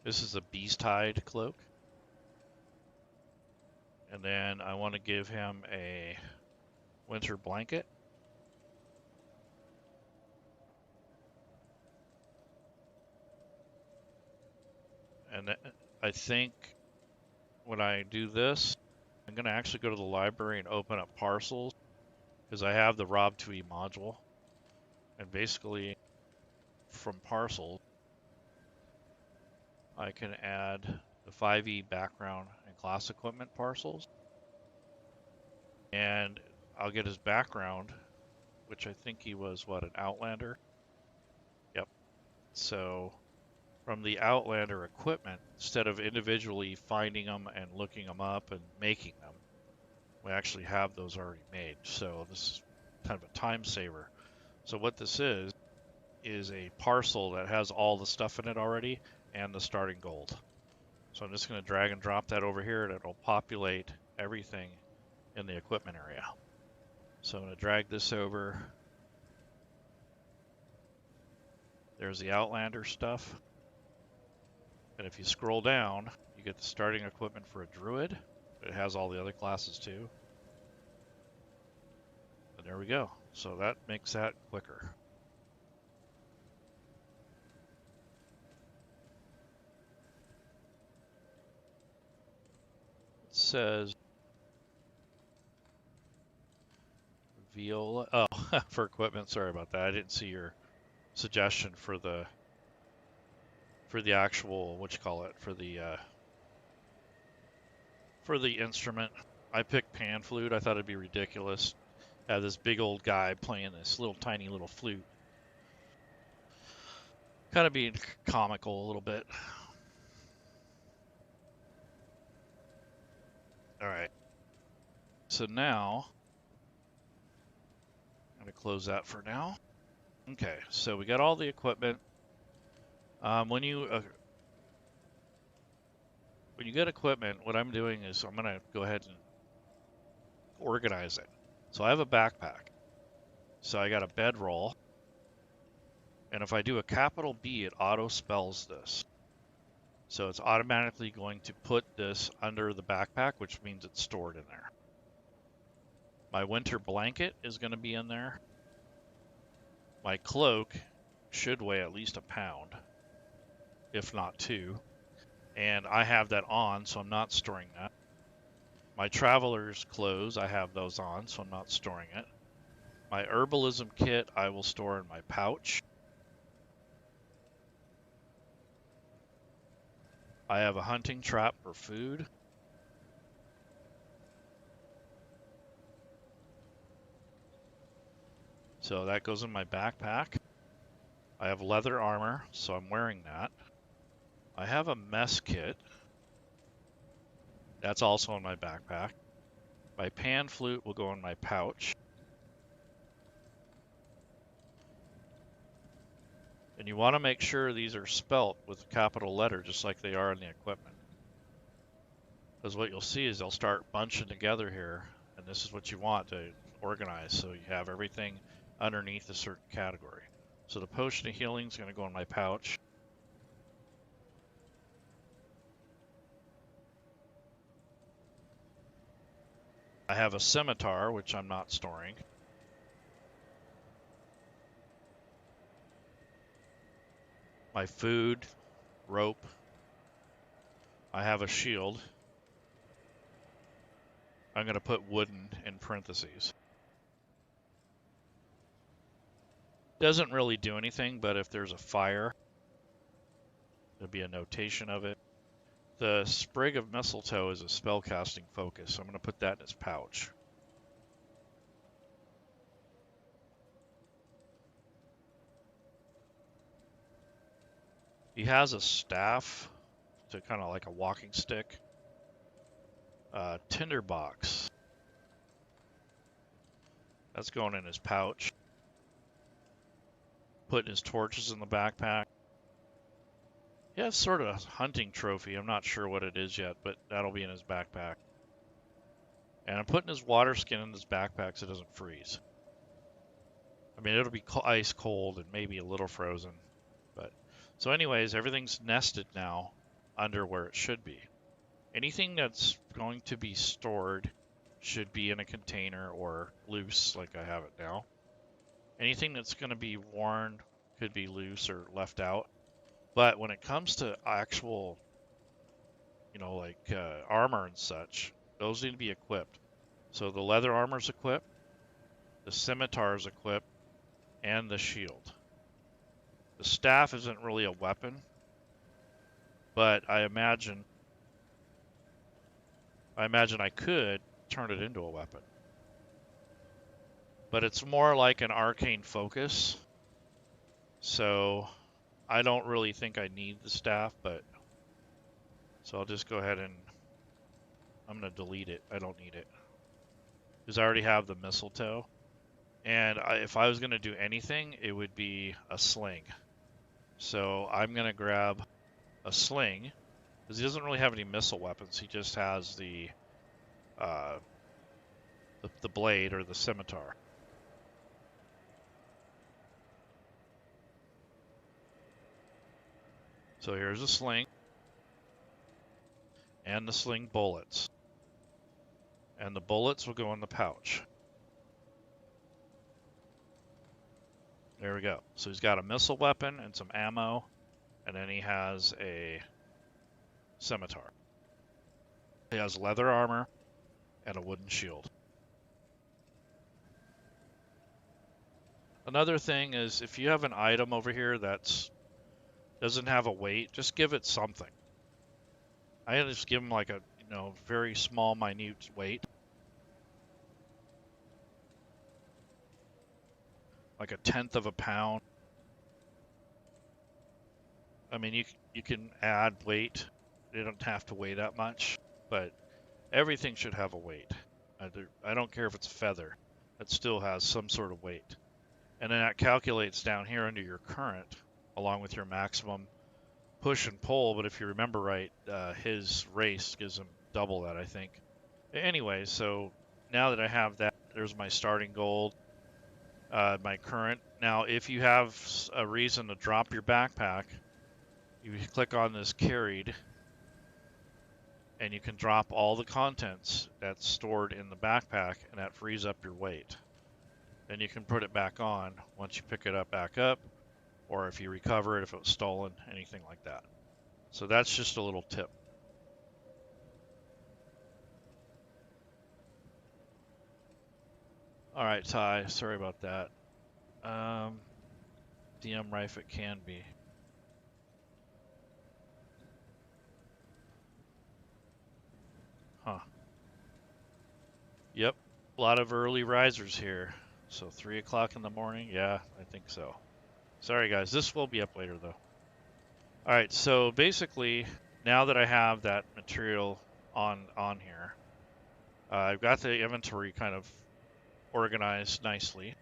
This is a beast-hide cloak. And then I want to give him a winter blanket. And I think when I do this, I'm going to actually go to the library and open up parcels because I have the Rob 2E module. And basically, from parcels, I can add the 5E background and class equipment parcels. And I'll get his background, which I think he was, what, an Outlander? Yep. So from the Outlander equipment, instead of individually finding them and looking them up and making them, we actually have those already made. So this is kind of a time saver. So what this is a parcel that has all the stuff in it already and the starting gold. So I'm just going to drag and drop that over here and it'll populate everything in the equipment area. So I'm going to drag this over. There's the Outlander stuff. And if you scroll down, you get the starting equipment for a druid. It has all the other classes too. And there we go. So that makes that quicker. It says Viola. Oh, for equipment. Sorry about that. I didn't see your suggestion for the actual, what you call it, for the instrument. I picked pan flute. I thought it'd be ridiculous. Have this big old guy playing this little tiny little flute. Kind of being comical a little bit. All right. So now, I'm going to close that for now. Okay, so we got all the equipment. When you get equipment, what I'm doing is I'm going to go ahead and organize it. So I have a backpack. So I got a bedroll. And if I do a capital B, it auto spells this. So it's automatically going to put this under the backpack, which means it's stored in there. My winter blanket is going to be in there. My cloak should weigh at least a pound, if not 2. And I have that on, so I'm not storing that. My traveler's clothes, I have those on, so I'm not storing it. My herbalism kit, I will store in my pouch. I have a hunting trap for food. So that goes in my backpack. I have leather armor, so I'm wearing that. I have a mess kit. That's also in my backpack. My pan flute will go in my pouch. And you want to make sure these are spelt with a capital letter, just like they are in the equipment. Because what you'll see is they'll start bunching together here, and this is what you want to organize, so you have everything underneath a certain category. So the potion of healing is going to go in my pouch. I have a scimitar, which I'm not storing. My food, rope. I have a shield. I'm going to put wooden in parentheses. Doesn't really do anything, but if there's a fire, there'll be a notation of it. The sprig of mistletoe is a spellcasting focus, so I'm going to put that in his pouch. He has a staff, so kind of like a walking stick. Tinderbox. That's going in his pouch. Putting his torches in the backpack. He has sort of a hunting trophy. I'm not sure what it is yet, but that'll be in his backpack. And I'm putting his water skin in his backpack so it doesn't freeze. I mean, it'll be ice cold and maybe a little frozen. But so anyways, everything's nested now under where it should be. Anything that's going to be stored should be in a container or loose like I have it now. Anything that's going to be worn could be loose or left out. But when it comes to actual, like armor and such, those need to be equipped. So the leather armor's equipped, the scimitar's equipped, and the shield. The staff isn't really a weapon, but I imagine I could turn it into a weapon. But it's more like an arcane focus, so I don't really think I need the staff, but so I'll just go ahead and I'm going to delete it. I don't need it because I already have the mistletoe. And if I was going to do anything, it would be a sling. So I'm going to grab a sling because he doesn't really have any missile weapons. He just has the blade or the scimitar. So here's a sling and the sling bullets. And the bullets will go in the pouch. There we go. So he's got a missile weapon and some ammo, and then he has a scimitar. He has leather armor and a wooden shield. Another thing is if you have an item over here that doesn't have a weight, just give it something. I just give him like a very small, minute weight. Like a 1/10 of a pound. I mean, you can add weight. They don't have to weigh that much, but everything should have a weight. I don't care if it's feather. It still has some sort of weight. And then that calculates down here under your current, along with your maximum push and pull. But if you remember right, his race gives him double that, I think. Anyway, so now that I have that, there's my starting gold. My current. Now, if you have a reason to drop your backpack, you click on this carried, and you can drop all the contents that's stored in the backpack, and that frees up your weight. Then you can put it back on once you pick it up back up, or if you recover it, if it was stolen, anything like that. So that's just a little tip. All right, Ty, sorry about that. DM Rife it can be. Huh. Yep, a lot of early risers here. So 3 o'clock in the morning? Yeah, I think so. Sorry guys, this will be up later though. Alright, so basically, now that I have that material on here, I've got the inventory kind of organized nicely.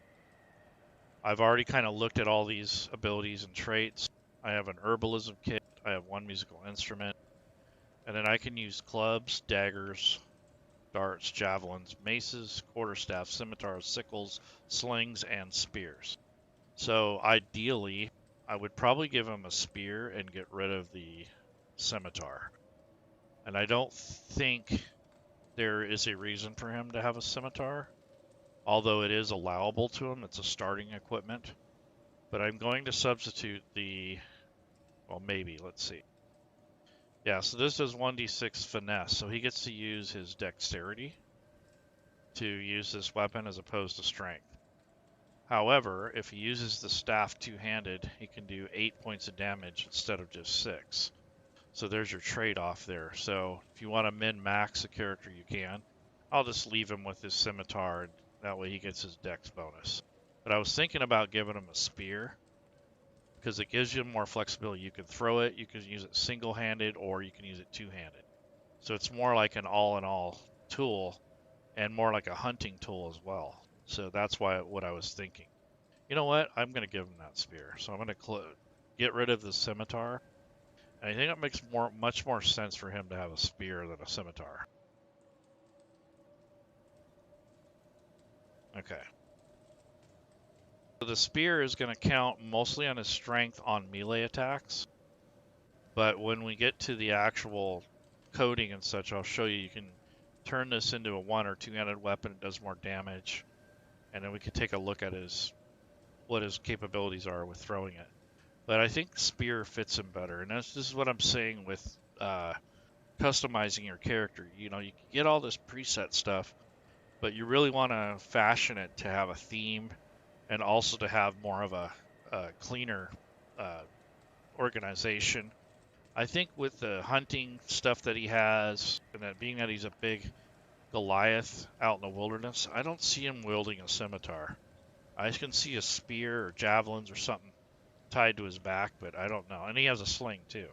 I've already kind of looked at all these abilities and traits. I have an herbalism kit, I have one musical instrument, and then I can use clubs, daggers, darts, javelins, maces, quarterstaffs, scimitars, sickles, slings, and spears. So ideally, I would probably give him a spear and get rid of the scimitar. And I don't think there is a reason for him to have a scimitar. Although it is allowable to him, it's a starting equipment. But I'm going to substitute the, well, maybe, let's see. Yeah, so this is 1d6 finesse, so he gets to use his dexterity to use this weapon as opposed to strength. However, if he uses the staff two-handed, he can do 8 points of damage instead of just 6. So there's your trade-off there. So if you want to min-max a character, you can. I'll just leave him with his scimitar, and that way he gets his dex bonus. But I was thinking about giving him a spear, because it gives you more flexibility. You can throw it, you can use it single-handed, or you can use it two-handed. So it's more like an all-in-all tool, and more like a hunting tool as well. So that's what I was thinking. You know what? I'm going to give him that spear. So I'm going to get rid of the scimitar. And I think it makes much more sense for him to have a spear than a scimitar. Okay. So the spear is going to count mostly on his strength on melee attacks. But when we get to the actual coding and such, I'll show you can turn this into a one or two-handed weapon. It does more damage. And then we can take a look at what his capabilities are with throwing it. But I think spear fits him better, and this is what I'm saying with customizing your character. You know, you can get all this preset stuff, but you really want to fashion it to have a theme, and also to have more of a cleaner organization. I think with the hunting stuff that he has, and that being that he's a big Goliath out in the wilderness, I don't see him wielding a scimitar. I can see a spear or javelins or something tied to his back, but I don't know. And he has a sling too.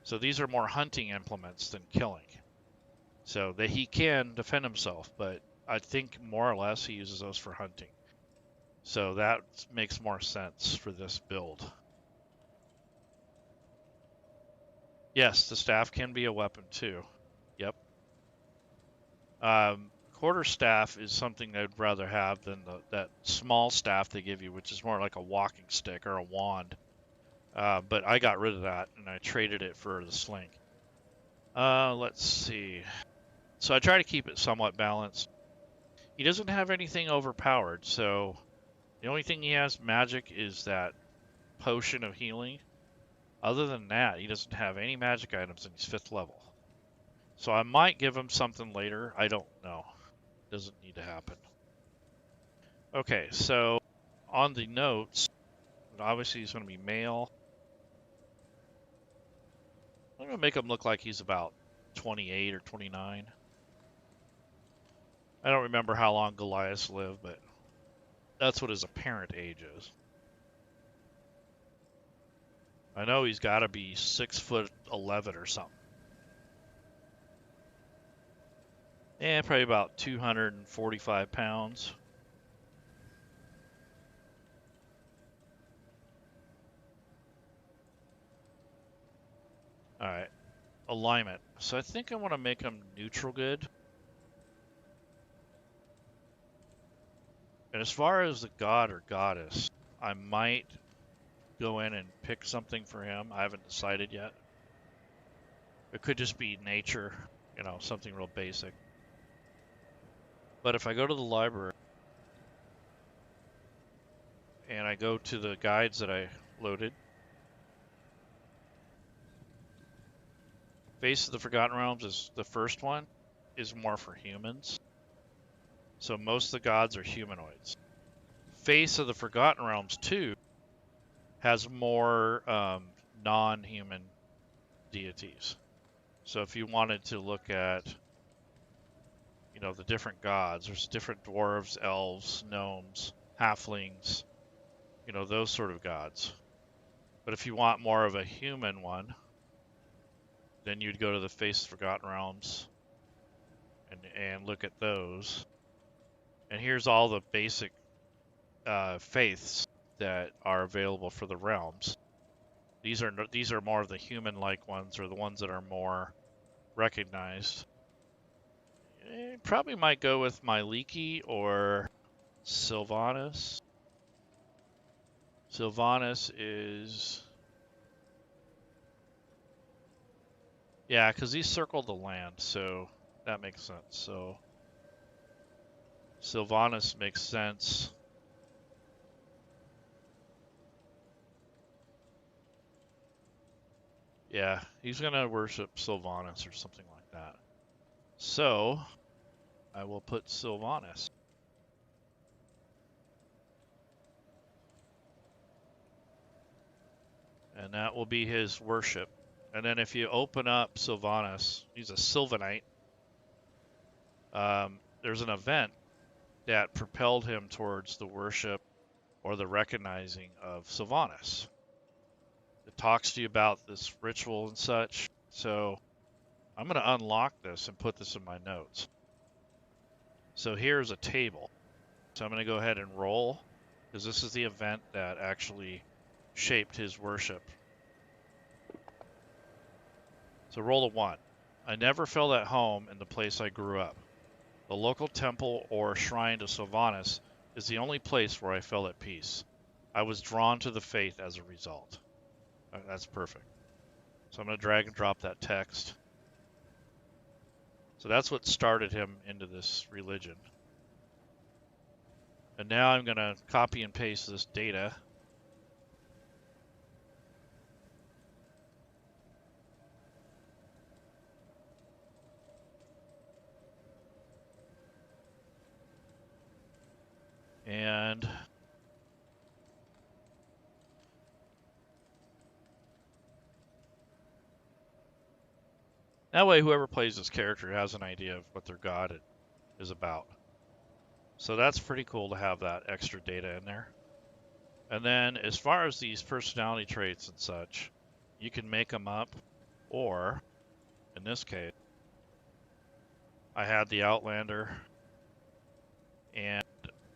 So these are more hunting implements than killing. So that he can defend himself, but I think more or less he uses those for hunting. So that makes more sense for this build. Yes, the staff can be a weapon too. Yep. Quarterstaff is something I'd rather have than that small staff they give you, which is more like a walking stick or a wand. But I got rid of that, and I traded it for the sling. Let's see. So I try to keep it somewhat balanced. He doesn't have anything overpowered, so the only thing he has magic is that potion of healing. Other than that, he doesn't have any magic items, and he's 5th level. So I might give him something later. I don't know. Doesn't need to happen. Okay, so on the notes, obviously he's going to be male. I'm going to make him look like he's about 28 or 29. I don't remember how long Goliaths live, but that's what his apparent age is. I know he's got to be 6'11" or something. And probably about 245 pounds. Alright, alignment. So I think I want to make him neutral good. And as far as the god or goddess, I might go in and pick something for him. I haven't decided yet. It could just be nature, you know, something real basic. But if I go to the library and I go to the guides that I loaded, Face of the Forgotten Realms is the first one, is more for humans. So most of the gods are humanoids. Face of the Forgotten Realms 2 has more non-human deities. So if you wanted to look at, you know, the different gods, there's different dwarves, elves, gnomes, halflings, you know, those sort of gods. But if you want more of a human one, then you'd go to the Face of the Forgotten Realms and look at those. And here's all the basic faiths that are available for the realms. These are more of the human-like ones, or the ones that are more recognized. Probably might go with Myliki or Sylvanas. Sylvanas is... Yeah, because he circled the land, so that makes sense. So Sylvanas makes sense. Yeah, he's gonna worship Sylvanas or something like that. So I will put Sylvanas. And that will be his worship. And then if you open up Sylvanas, he's a Sylvanite. There's an event that propelled him towards the worship or the recognizing of Sylvanas. It talks to you about this ritual and such. So I'm going to unlock this and put this in my notes. So here's a table. So I'm going to go ahead and roll, because this is the event that actually shaped his worship. So roll a 1. I never felt at home in the place I grew up. The local temple or shrine to Sylvanas is the only place where I felt at peace. I was drawn to the faith as a result. That's perfect. So I'm going to drag and drop that text. So that's what started him into this religion. And now I'm going to copy and paste this data. And that way whoever plays this character has an idea of what their god is about. So that's pretty cool to have that extra data in there. And then as far as these personality traits and such, you can make them up, or in this case, I had the Outlander, and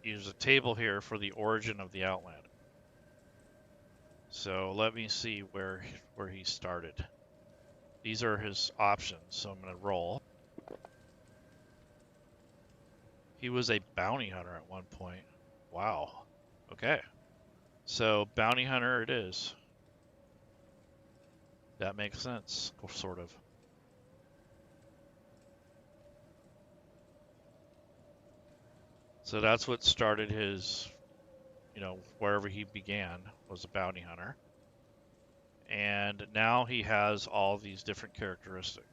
use a table here for the origin of the Outlander. So let me see where he started. These are his options, so I'm going to roll. He was a bounty hunter at one point. Wow. Okay. So bounty hunter it is. That makes sense, sort of. So that's what started his, wherever he began was a bounty hunter. And now he has all these different characteristics.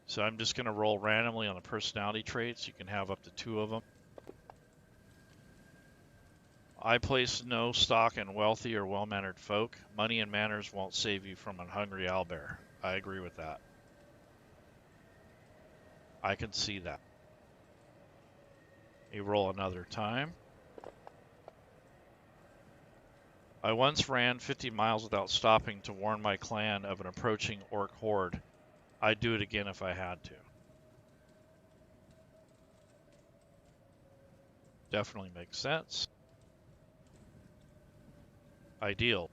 So I'm just going to roll randomly on the personality traits. You can have up to 2 of them. I place no stock in wealthy or well-mannered folk. Money and manners won't save you from a hungry owlbear. I agree with that. I can see that. You roll another time. I once ran 50 miles without stopping to warn my clan of an approaching orc horde. I'd do it again if I had to. Definitely makes sense. Ideal.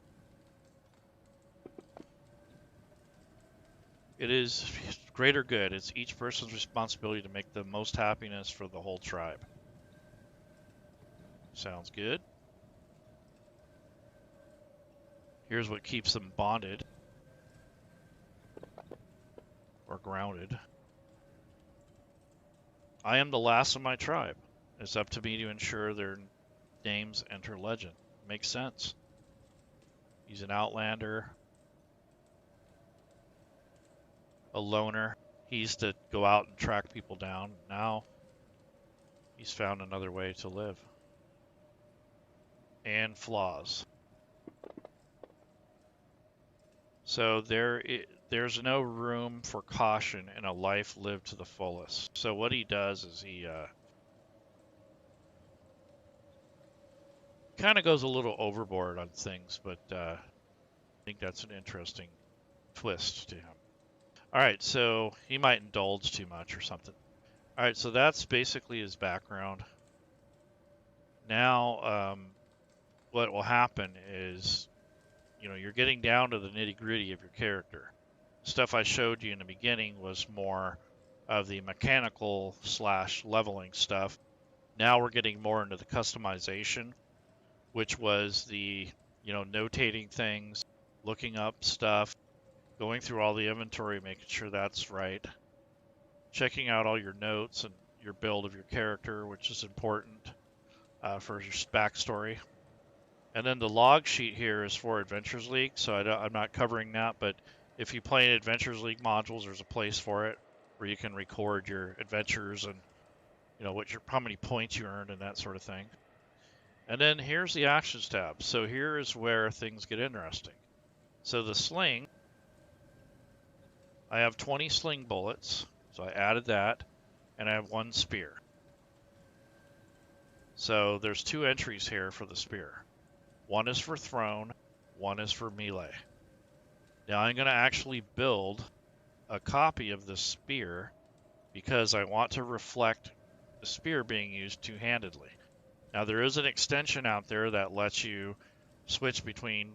It is greater good. It's each person's responsibility to make the most happiness for the whole tribe. Sounds good. Here's what keeps them bonded or grounded. I am the last of my tribe. It's up to me to ensure their names enter legend. Makes sense. He's an outlander, a loner. He used to go out and track people down. Now he's found another way to live. And flaws. So there's no room for caution in a life lived to the fullest. So what he does is he kind of goes a little overboard on things, but I think that's an interesting twist to him. All right, so he might indulge too much or something. All right, so that's basically his background. Now, what will happen is, you're getting down to the nitty-gritty of your character. Stuff I showed you in the beginning was more of the mechanical / leveling stuff. Now we're getting more into the customization, which was the, notating things, looking up stuff, going through all the inventory, making sure that's right. checking out all your notes and your build of your character, which is important for your backstory. And then the log sheet here is for Adventures League, so I'm not covering that, but if you play in Adventures League modules, there's a place for it where you can record your adventures and how many points you earned and that sort of thing. And then here's the Actions tab. So here is where things get interesting. So the sling, I have 20 sling bullets, so I added that, and I have 1 spear. So there's 2 entries here for the spear. One is for thrown, one is for melee. Now I'm going to actually build a copy of the spear because I want to reflect the spear being used two-handedly. Now there is an extension out there that lets you switch between,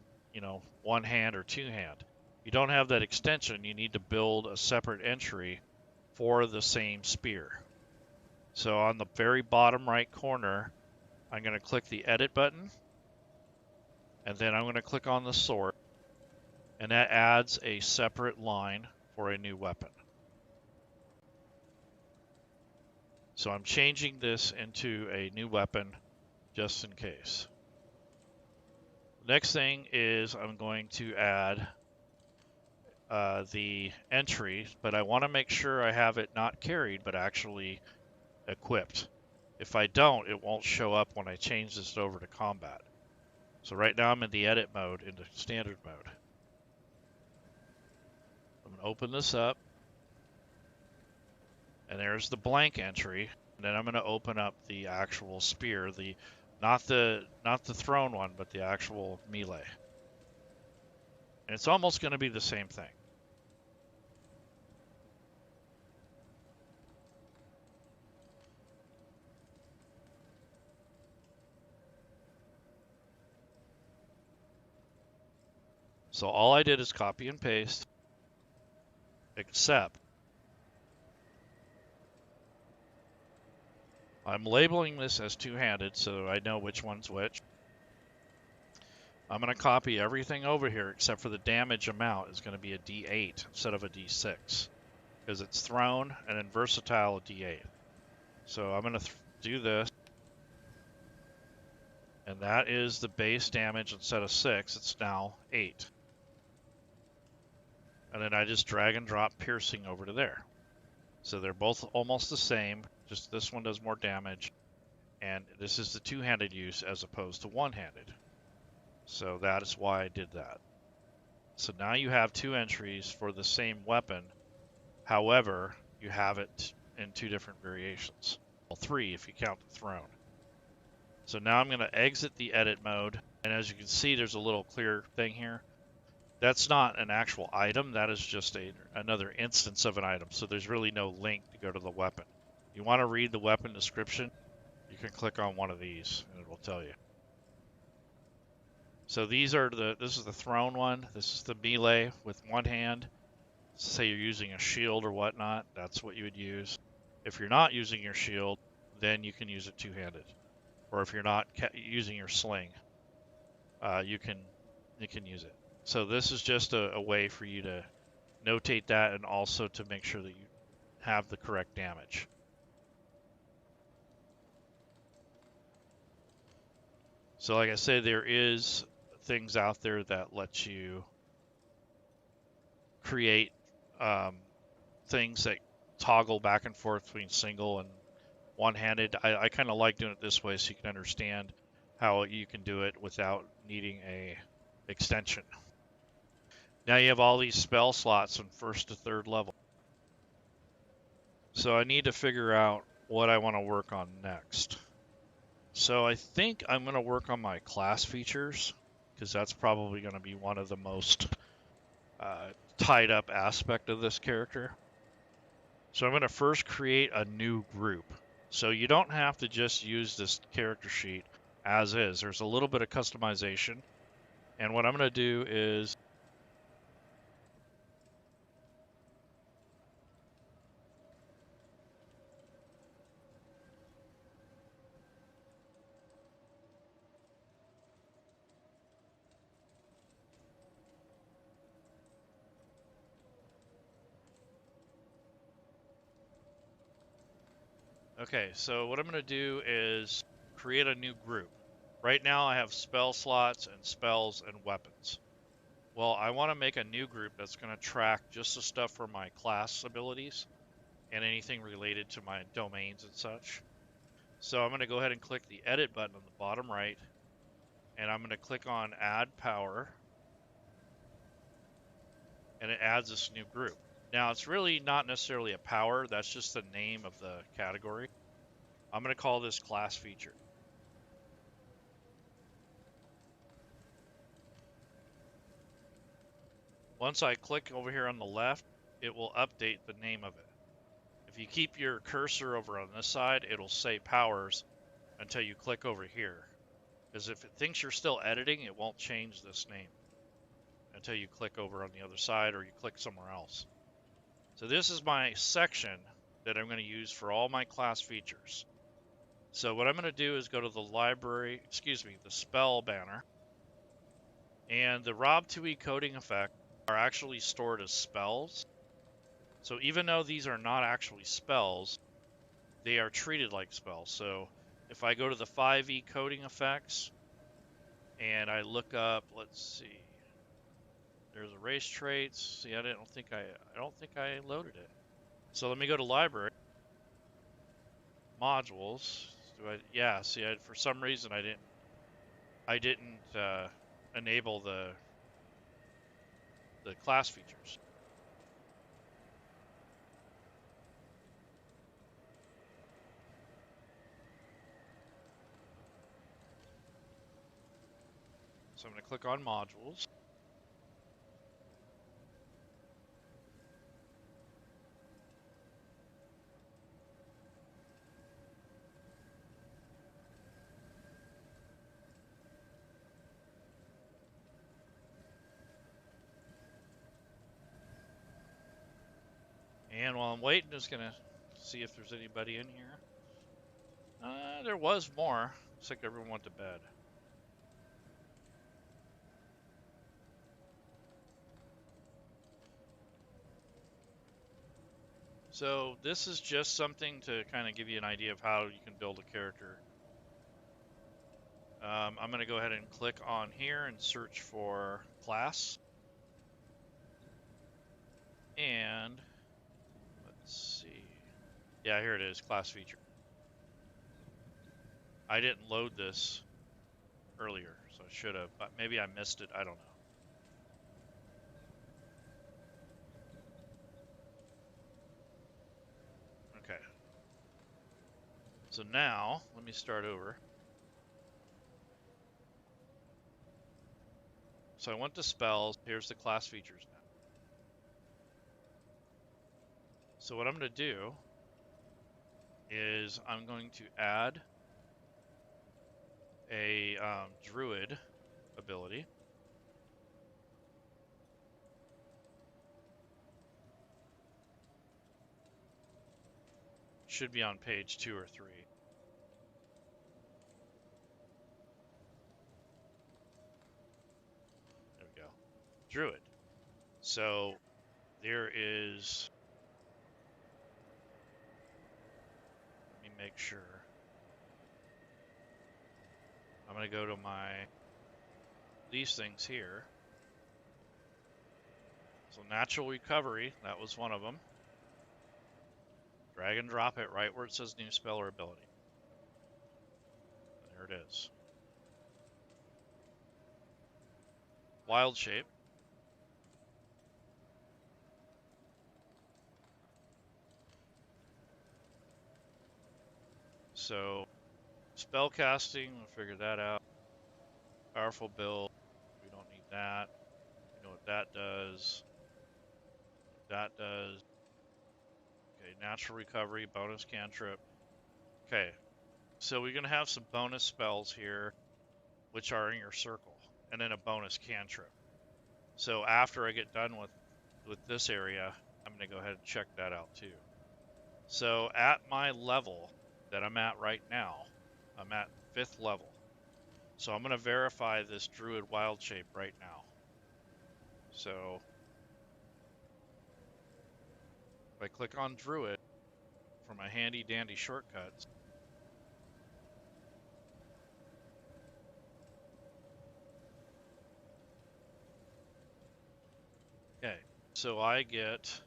one hand or two hand. If you don't have that extension, you need to build a separate entry for the same spear. So on the very bottom right corner, I'm going to click the edit button, and then I'm going to click on the sword, and that adds a separate line for a new weapon. So I'm changing this into a new weapon just in case. Next thing is I'm going to add the entry, but I want to make sure I have it not carried, but actually equipped. If I don't, it won't show up when I change this over to combat. So right now I'm in the edit mode, into standard mode. I'm going to open this up, and there's the blank entry. And then I'm going to open up the actual spear, not the thrown one, but the actual melee. And it's almost going to be the same thing. So all I did is copy and paste, except I'm labeling this as two-handed so I know which one's which. I'm going to copy everything over here except for the damage amount is going to be a D8 instead of a D6 because it's thrown and then versatile a D8. So I'm going to do this, and that is the base damage. Instead of 6, it's now 8. And then I just drag and drop piercing over to there. So they're both almost the same, just this one does more damage, and this is the two-handed use as opposed to one-handed. So that is why I did that. So now you have 2 entries for the same weapon. However, you have it in 2 different variations. Well, 3 if you count the thrown. So now I'm going to exit the edit mode, and as you can see, there's a little clear thing here. That's not an actual item, that is just another instance of an item, so there's really no link to go to the weapon. You want to read the weapon description, you can click on one of these, and it will tell you. So this is the thrown one, this is the melee with one hand. Say you're using a shield or whatnot, that's what you would use. If you're not using your shield, then you can use it two-handed. Or if you're not using your sling, you can use it. So this is just a way for you to notate that and also to make sure that you have the correct damage. So like I said, there is things out there that let you create things that toggle back and forth between single and one-handed. I kind of like doing it this way so you can understand how you can do it without needing a extension. Now you have all these spell slots from 1st to 3rd level. So I need to figure out what I want to work on next. So I think I'm going to work on my class features because that's probably going to be one of the most tied up aspect of this character. So I'm going to first create a new group. So you don't have to just use this character sheet as is. There's a little bit of customization. And what I'm going to do is Okay, so what I'm going to do is create a new group. Right now I have spell slots and spells and weapons. Well, I want to make a new group that's going to track just the stuff for my class abilities and anything related to my domains and such. So I'm going to go ahead and click the edit button on the bottom right, and I'm going to click on add power, and it adds this new group. Now it's really not necessarily a power, that's just the name of the category. I'm going to call this class feature. Once I click over here on the left, it will update the name of it. If you keep your cursor over on this side, it'll say powers until you click over here. Because if it thinks you're still editing, it won't change this name until you click over on the other side or you click somewhere else. So this is my section that I'm going to use for all my class features. So what I'm going to do is go to the library, the spell banner, and the Rob2E coding effects are actually stored as spells. So even though these are not actually spells, they are treated like spells. So if I go to the 5e coding effects and I look up, let's see, there's a race traits. See, I don't think I loaded it. So let me go to library, modules. Yeah, see, for some reason I didn't enable the class features. So I'm going to click on modules. And while I'm waiting, just going to see if there's anybody in here. There was more. Looks like everyone went to bed. So this is just something to kind of give you an idea of how you can build a character. I'm going to go ahead and click on here and search for class. And let's see. Yeah, here it is, class feature. I didn't load this earlier, so I should have, but maybe I missed it. I don't know. Okay. So now, let me start over. So I went to spells. Here's the class features now. So what I'm going to do is I'm going to add a druid ability. Should be on page 2 or 3. There we go. Druid. So there is, let me make sure. I'm going to go to these things here. So natural recovery, that was one of them. Drag and drop it right where it says new spell or ability. And there it is. Wild shape. So spell casting, we'll figure that out. Powerful build, we don't need that. We know what that does. What that does. Okay, natural recovery, bonus cantrip. Okay, so we're gonna have some bonus spells here, which are in your circle, and then a bonus cantrip. So after I get done with this area, I'm gonna go ahead and check that out too. So at my level that I'm at right now, I'm at 5th level. So I'm gonna verify this druid wild shape right now. So if I click on druid, for my handy dandy shortcuts. Okay, so I get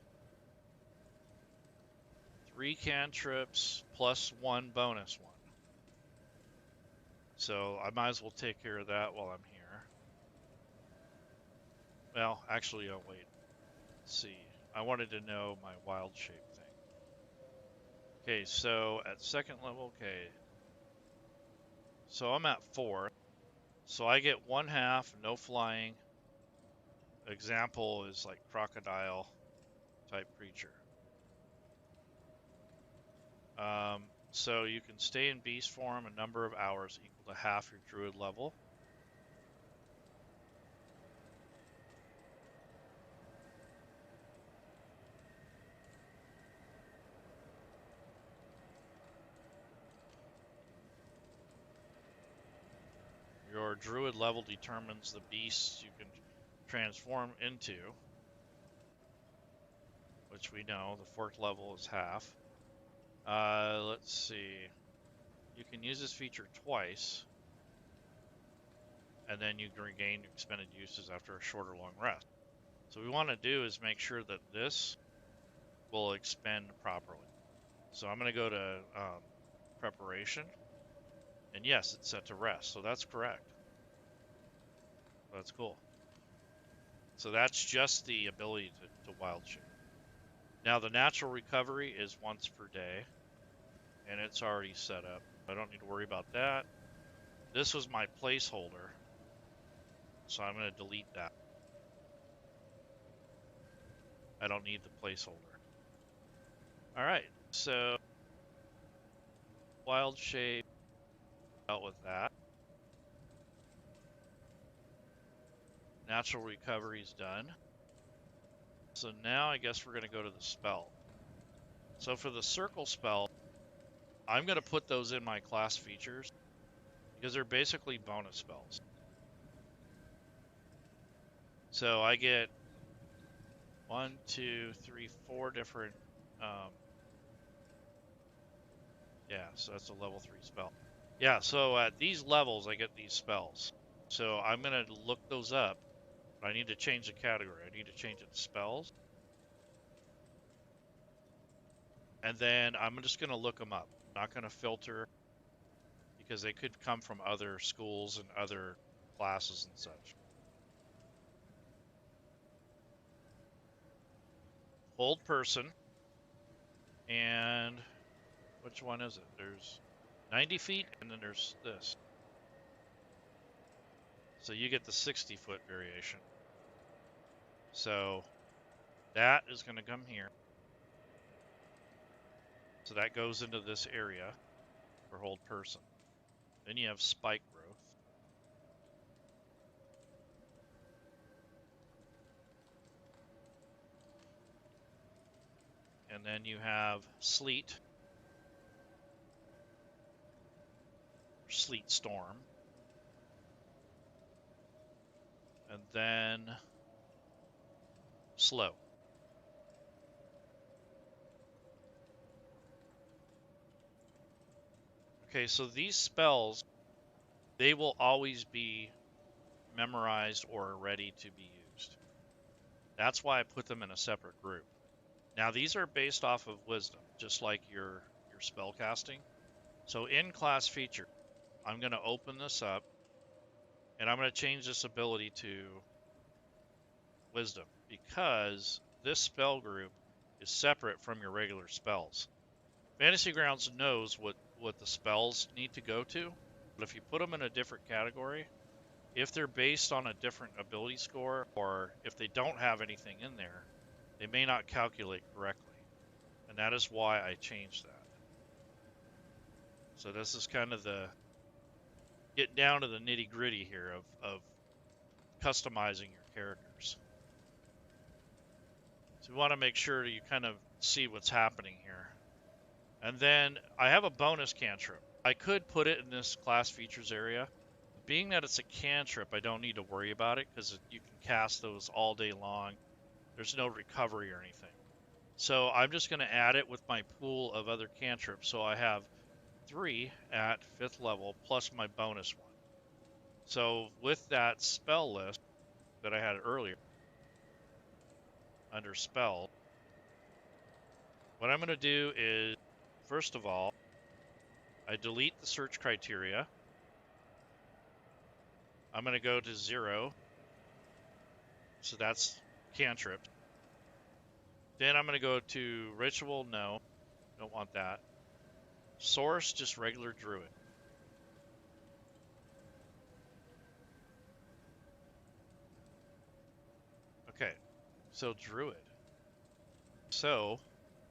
3 cantrips plus 1 bonus one. So I might as well take care of that while I'm here. Well, actually, oh wait. Let's see. I wanted to know my wild shape thing. Okay, so at second level, okay. So I'm at 4. So I get 1/2, no flying. Example is like crocodile type creature. So you can stay in beast form a number of hours equal to half your druid level. Your druid level determines the beasts you can transform into, which we know the 4th level is half. Let's see. You can use this feature twice, and then you can regain expended uses after a short or long rest. So what we want to do is make sure that this will expend properly. So I'm going to go to preparation, and yes, it's set to rest, so that's correct. That's cool. So that's just the ability to wild shape. Now the natural recovery is once per day, and it's already set up. I don't need to worry about that. This was my placeholder, so I'm going to delete that. I don't need the placeholder. All right, so wild shape, out with that. Natural recovery is done. So now I guess we're going to go to the spell. So for the circle spell, I'm going to put those in my class features because they're basically bonus spells. So I get 1, 2, 3, 4 different, yeah, so that's a level 3 spell. Yeah, so at these levels, I get these spells. So I'm going to look those up, but I need to change the category. I need to change it to spells. And then I'm just going to look them up. I'm not going to filter because they could come from other schools and other classes and such. Hold person. And which one is it? There's 90 feet and then there's this. So you get the 60-foot variation. So that is going to come here. So that goes into this area for hold person. Then you have spike growth. And then you have sleet. Sleet storm. And then slow. Okay, so these spells, they will always be memorized or ready to be used. That's why I put them in a separate group. Now these are based off of wisdom, just like your spell casting. So in class feature, I'm going to open this up and I'm going to change this ability to wisdom because this spell group is separate from your regular spells. Fantasy Grounds knows what the spells need to go to, but if you put them in a different category, if they're based on a different ability score or if they don't have anything in there, they may not calculate correctly. And that is why I changed that. So this is kind of the getting down to the nitty gritty here of customizing your characters. So we want to make sure you kind of see what's happening here. And then I have a bonus cantrip. I could put it in this class features area. Being that it's a cantrip, I don't need to worry about it because you can cast those all day long. There's no recovery or anything. So I'm just going to add it with my pool of other cantrips. So I have 3 at 5th level plus my bonus one. So with that spell list that I had earlier under spell, what I'm going to do is, first of all, I delete the search criteria. I'm going to go to 0. So that's cantrip. Then I'm going to go to ritual. No, don't want that. Source, just regular druid. Okay, so druid. So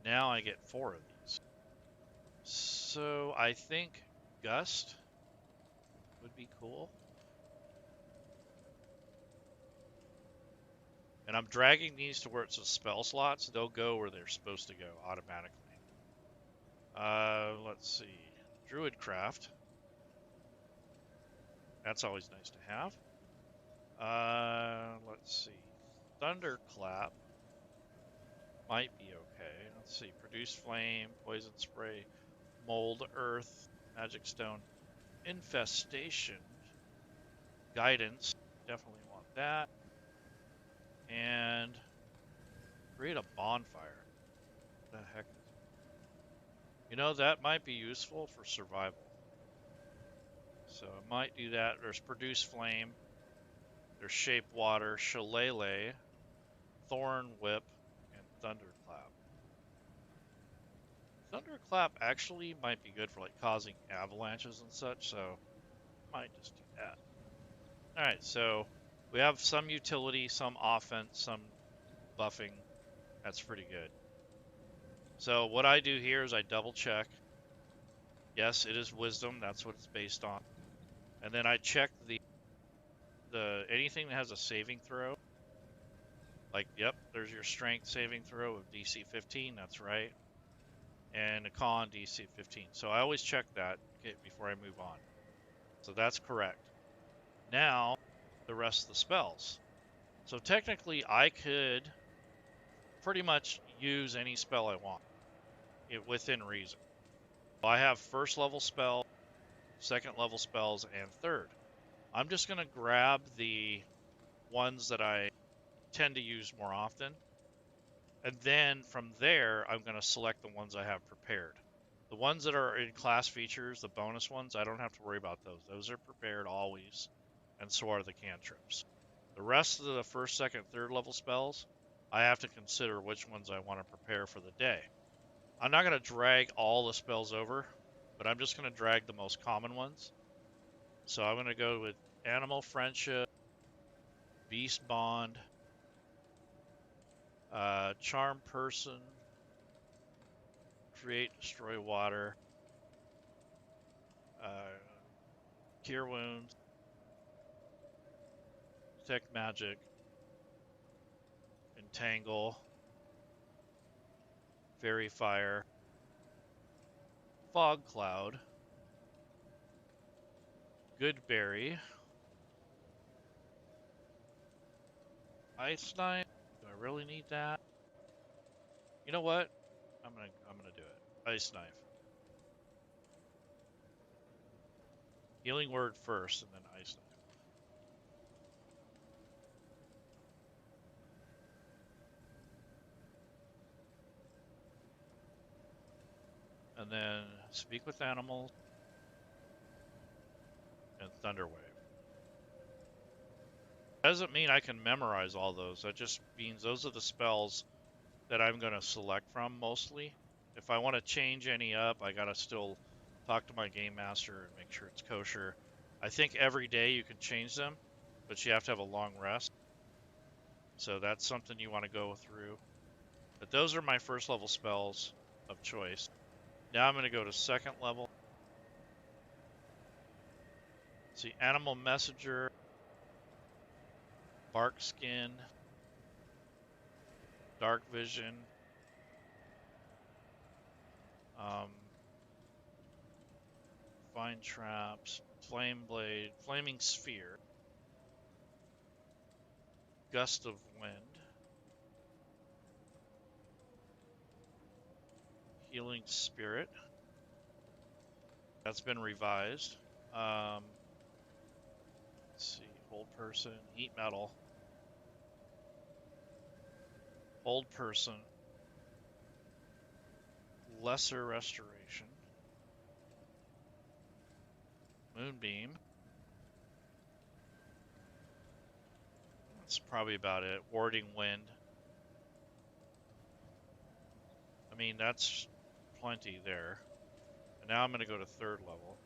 now I get 4 of these. So I think gust would be cool. And I'm dragging these to where it's a spell slots. They'll go where they're supposed to go automatically. Let's see. Druidcraft. That's always nice to have. Let's see. Thunderclap might be okay. Let's see. Produce flame, poison spray, mold, earth, magic stone, infestation, guidance. Definitely want that. And create a bonfire. What the heck is it? You know, that might be useful for survival. So I might do that. There's produce flame. There's shape water, shillelagh, thorn whip, and thunderclap. Thunderclap actually might be good for like causing avalanches and such, so I might just do that. Alright, so we have some utility, some offense, some buffing. That's pretty good. So what I do here is I double check. Yes, it is wisdom, that's what it's based on. And then I check the anything that has a saving throw. Like, yep, there's your strength saving throw of DC 15, that's right. And a con DC 15. So I always check that before I move on. So that's correct. Now, the rest of the spells. So technically, I could pretty much use any spell I want within reason. I have first level spell, second level spells, and third. I'm just going to grab the ones that I tend to use more often. And then from there, I'm going to select the ones I have prepared. The ones that are in class features, the bonus ones, I don't have to worry about those. Those are prepared always, and so are the cantrips. The rest of the first, second, third level spells, I have to consider which ones I want to prepare for the day. I'm not going to drag all the spells over, but I'm just going to drag the most common ones. So I'm going to go with Animal Friendship, Beast Bond, Charm Person, Create, Destroy Water, Cure Wounds, Detect Magic, Entangle, Fairy Fire, Fog Cloud, Good Berry, Ice Knife. Do I really need that? You know what? I'm gonna do it. Ice Knife. Healing Word first, and then Ice Knife. And then Speak with Animals and Thunderwave. Doesn't mean I can memorize all those. That just means those are the spells that I'm going to select from mostly. If I want to change any up, I got to still talk to my game master and make sure it's kosher. I think every day you can change them, but you have to have a long rest. So that's something you want to go through. But those are my first level spells of choice. Now I'm going to go to second level. See, Animal Messenger, Bark Skin, Dark Vision, Find Traps, Flame Blade, Flaming Sphere, Gust of Wind, Healing Spirit. That's been revised. Let's see. Hold Person. Heat Metal. Hold Person. Lesser Restoration. Moonbeam. That's probably about it. Warding Wind. I mean, that's plenty there. And now I'm going to go to 3rd level.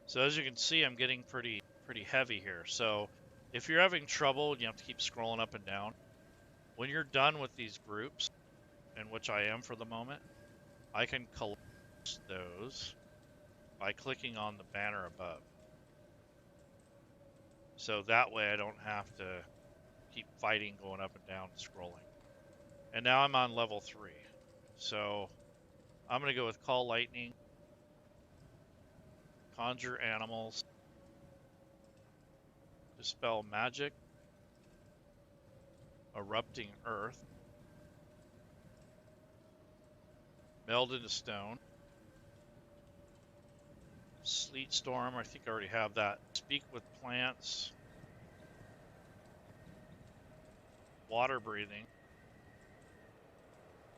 So as you can see, I'm getting pretty heavy here. So if you're having trouble and you have to keep scrolling up and down, when you're done with these groups, in which I am for the moment, I can collapse those by clicking on the banner above. So that way I don't have to keep fighting, going up and down, and scrolling. And now I'm on level 3. So I'm going to go with Call Lightning, Conjure Animals, Dispel Magic, Erupting Earth, Meld into Stone, Sleet Storm, I think I already have that. Speak with Plants, Water Breathing,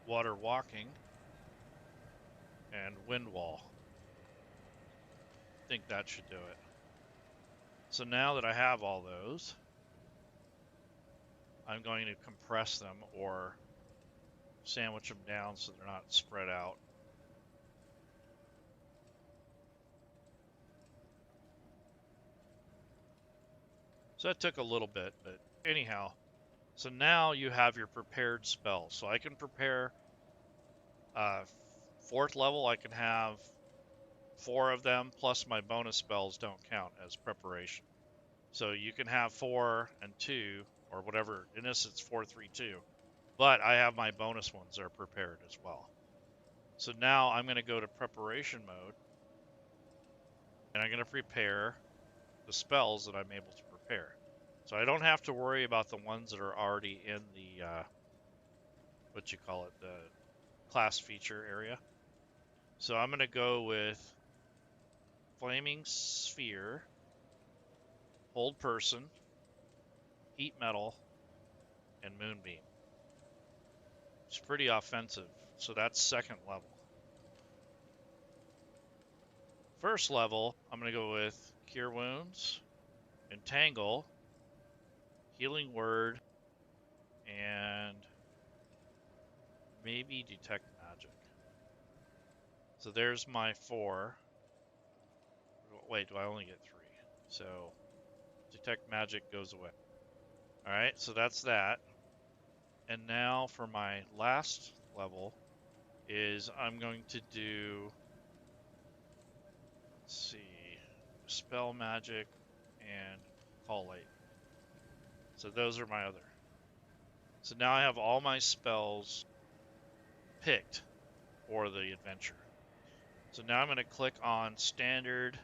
Water Walking, and Wind Wall. I think that should do it. So now that I have all those, I'm going to compress them or sandwich them down so they're not spread out. So that took a little bit, but anyhow. So now you have your prepared spells. So I can prepare 4th level, I can have 4 of them, plus my bonus spells don't count as preparation. So you can have 4 and 2, or whatever. In this, it's 4, 3, 2. But I have my bonus ones that are prepared as well. So now I'm going to go to preparation mode, and I'm going to prepare the spells that I'm able to prepare. So I don't have to worry about the ones that are already in the, the class feature area. So I'm going to go with Flaming Sphere, Hold Person, Heat Metal, and Moonbeam. It's pretty offensive, so that's 2nd level. 1st level, I'm going to go with Cure Wounds, Entangle, Healing Word, and maybe Detect Magic. So there's my 4. Wait, do I only get 3? So Detect Magic goes away. Alright, so that's that. And now for my last level is I'm going to do, let's see, Spell Magic and Call Lightning. So those are my other. So now I have all my spells picked for the adventure. So now I'm going to click on Standard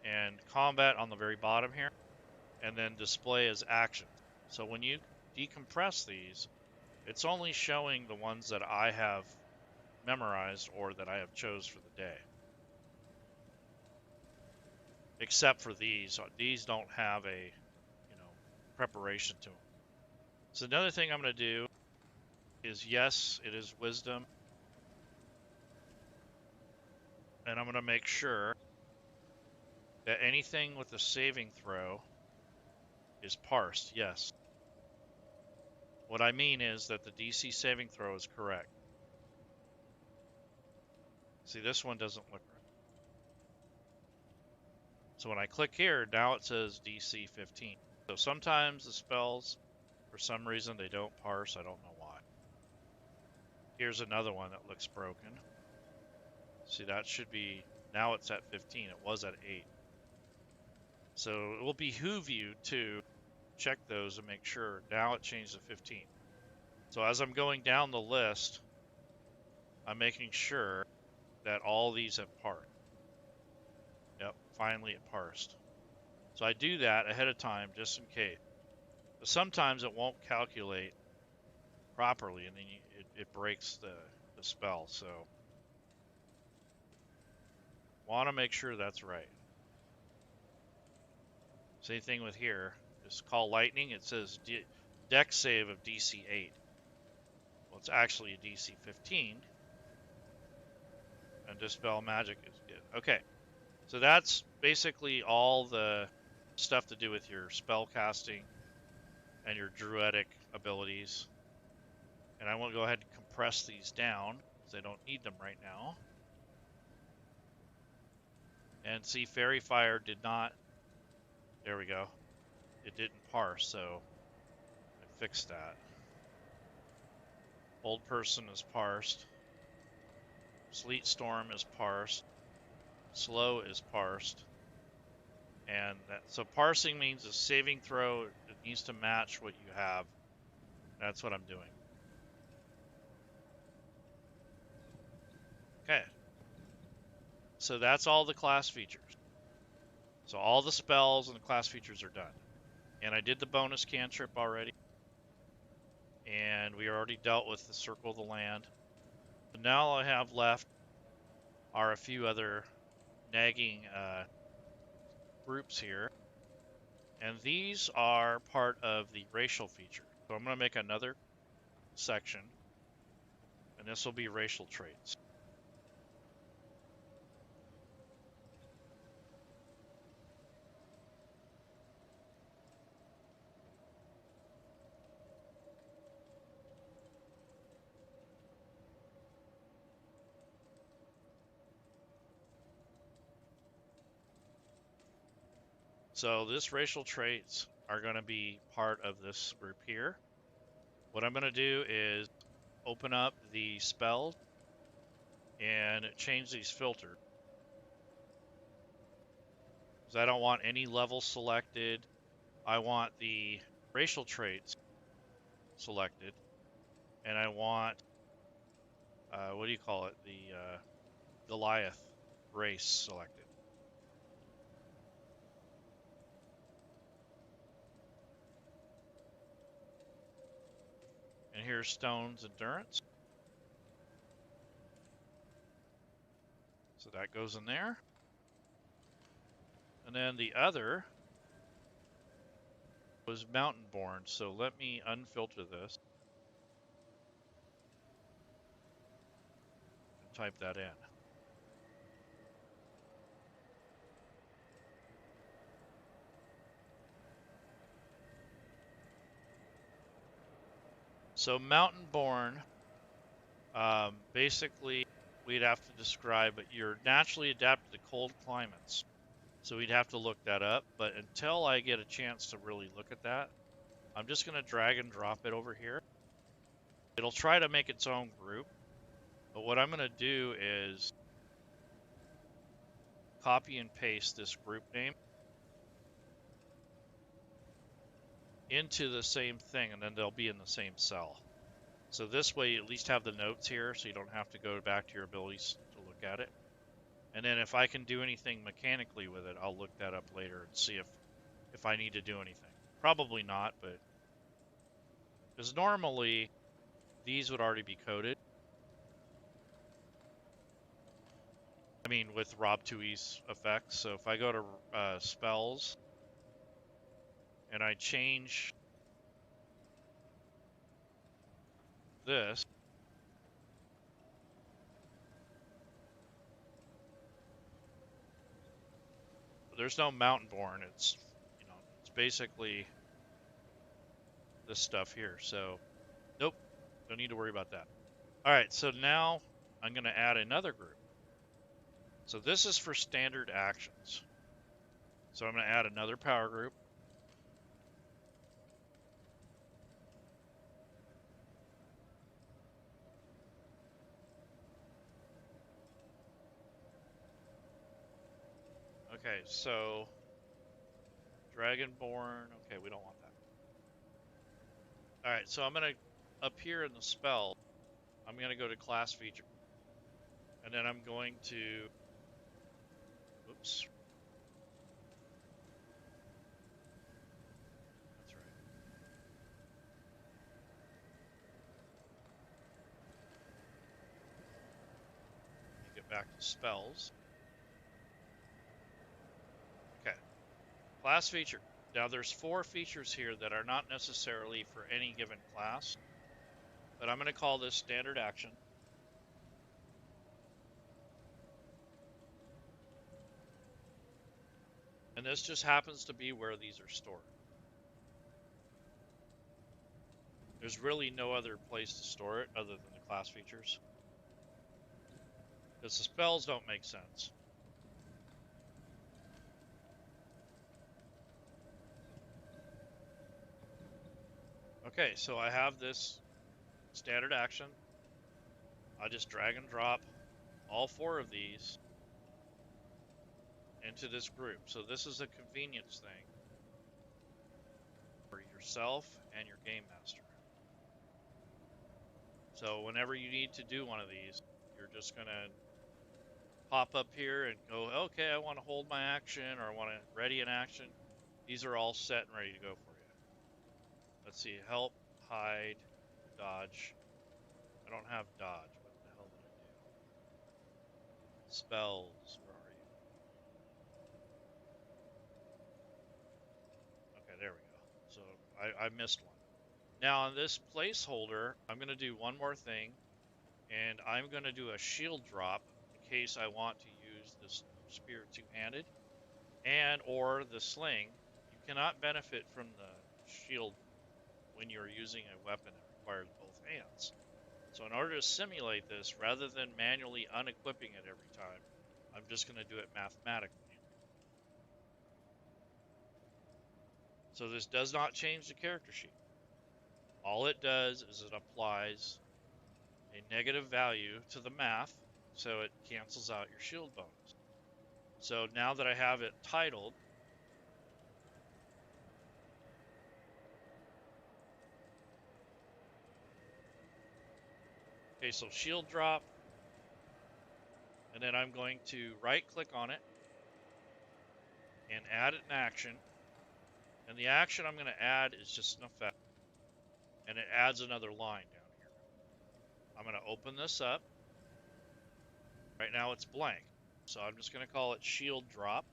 and Combat on the very bottom here, and then Display as Actions. So when you decompress these, it's only showing the ones that I have memorized or that I have chose for the day. Except for these. These don't have a, preparation to them. So another thing I'm going to do is, yes, it is Wisdom. And I'm going to make sure that anything with a saving throw is parsed, yes. What I mean is that the DC saving throw is correct. See, this one doesn't look right. So when I click here, now it says DC 15. So sometimes the spells, for some reason, they don't parse. I don't know why. Here's another one that looks broken. See, that should be, now it's at 15. It was at 8. So it will behoove you to check those and make sure. Now it changed to 15. So as I'm going down the list, I'm making sure that all these have parsed. Yep, finally it parsed. So I do that ahead of time just in case. But sometimes it won't calculate properly, and then it breaks the spell. So want to make sure that's right. Same thing with here. Just call lightning. It says dex save of DC 8. Well, it's actually a DC 15. And dispel magic is good. Okay, so that's basically all the stuff to do with your spell casting and your druidic abilities. And I want to go ahead and compress these down because I don't need them right now. And see, Fairy Fire did not. There we go. It didn't parse, so I fixed that. Old Person is parsed. Sleet Storm is parsed. Slow is parsed. And so parsing means a saving throw. It needs to match what you have. That's what I'm doing. Okay. So that's all the class features. So all the spells and the class features are done. And I did the bonus cantrip already. And we already dealt with the Circle of the Land. So now all I have left are a few other nagging groups here. And these are part of the racial feature. So I'm going to make another section. And this will be racial traits. So this racial traits are going to be part of this group here. What I'm going to do is open up the spells and change these filters. Because I don't want any level selected. I want the racial traits selected. And I want, what do you call it? The Goliath race selected. And here's Stone's Endurance. So that goes in there. And then the other was Mountain Born. So let me unfilter this. And type that in. So Mountain Born, basically we'd have to describe it. You're naturally adapted to cold climates. So we'd have to look that up. But until I get a chance to really look at that, I'm just going to drag and drop it over here. It'll try to make its own group. But what I'm going to do is copy and paste this group name into the same thing, and then they'll be in the same cell. So this way you at least have the notes here, so you don't have to go back to your abilities to look at it. And then if I can do anything mechanically with it, I'll look that up later and see if I need to do anything. Probably not, but because normally these would already be coded. I mean, with Rob 2E's effects. So if I go to spells and I change this, there's no Mountain Born. It's, it's basically this stuff here. So, nope, don't need to worry about that. All right, so now I'm going to add another group. So this is for standard actions. So I'm going to add another power group. Okay, so Dragonborn. Okay, we don't want that. All right, so I'm going to up here in the spell, I'm going to go to class feature. And then I'm going to, oops. That's right. Let me get back to spells. Okay. Class feature. Now there's 4 features here that are not necessarily for any given class, but I'm going to call this standard action. And this just happens to be where these are stored. There's really no other place to store it other than the class features, because the spells don't make sense. Okay, so I have this standard action. I just drag and drop all 4 of these into this group. So this is a convenience thing for yourself and your game master. So whenever you need to do one of these, you're just going to pop up here and go, okay, I want to hold my action, or I want to ready an action. These are all set and ready to go for you. Let's see, help, hide, dodge. I don't have dodge. What the hell did I do? Spells, where are you? Okay, there we go. So I missed one. Now on this placeholder, I'm going to do one more thing, and I'm going to do a shield drop in case I want to use this spear two-handed and or the sling. You cannot benefit from the shield when you're using a weapon that requires both hands. So in order to simulate this, rather than manually unequipping it every time, I'm just going to do it mathematically. So this does not change the character sheet. All it does is it applies a negative value to the math, so it cancels out your shield bonus. So now that I have it titled, okay, so shield drop, and then I'm going to right click on it and add an action. And the action I'm going to add is just an effect, and it adds another line down here. I'm going to open this up. Right now it's blank, so I'm just going to call it shield drop.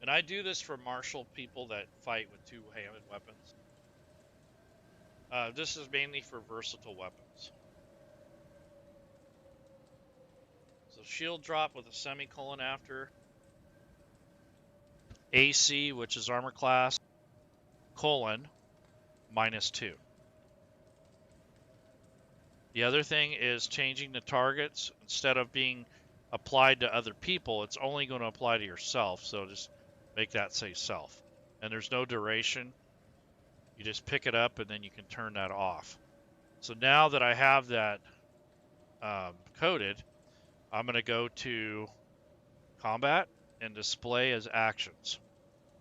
And I do this for martial people that fight with two-handed weapons. This is mainly for versatile weapons. So shield drop with a semicolon after. AC, which is armor class, colon, -2. The other thing is changing the targets. Instead of being applied to other people, it's only going to apply to yourself. So just make that say self. And there's no duration. You just pick it up and then you can turn that off. So now that I have that coded, I'm going to go to combat and display as actions.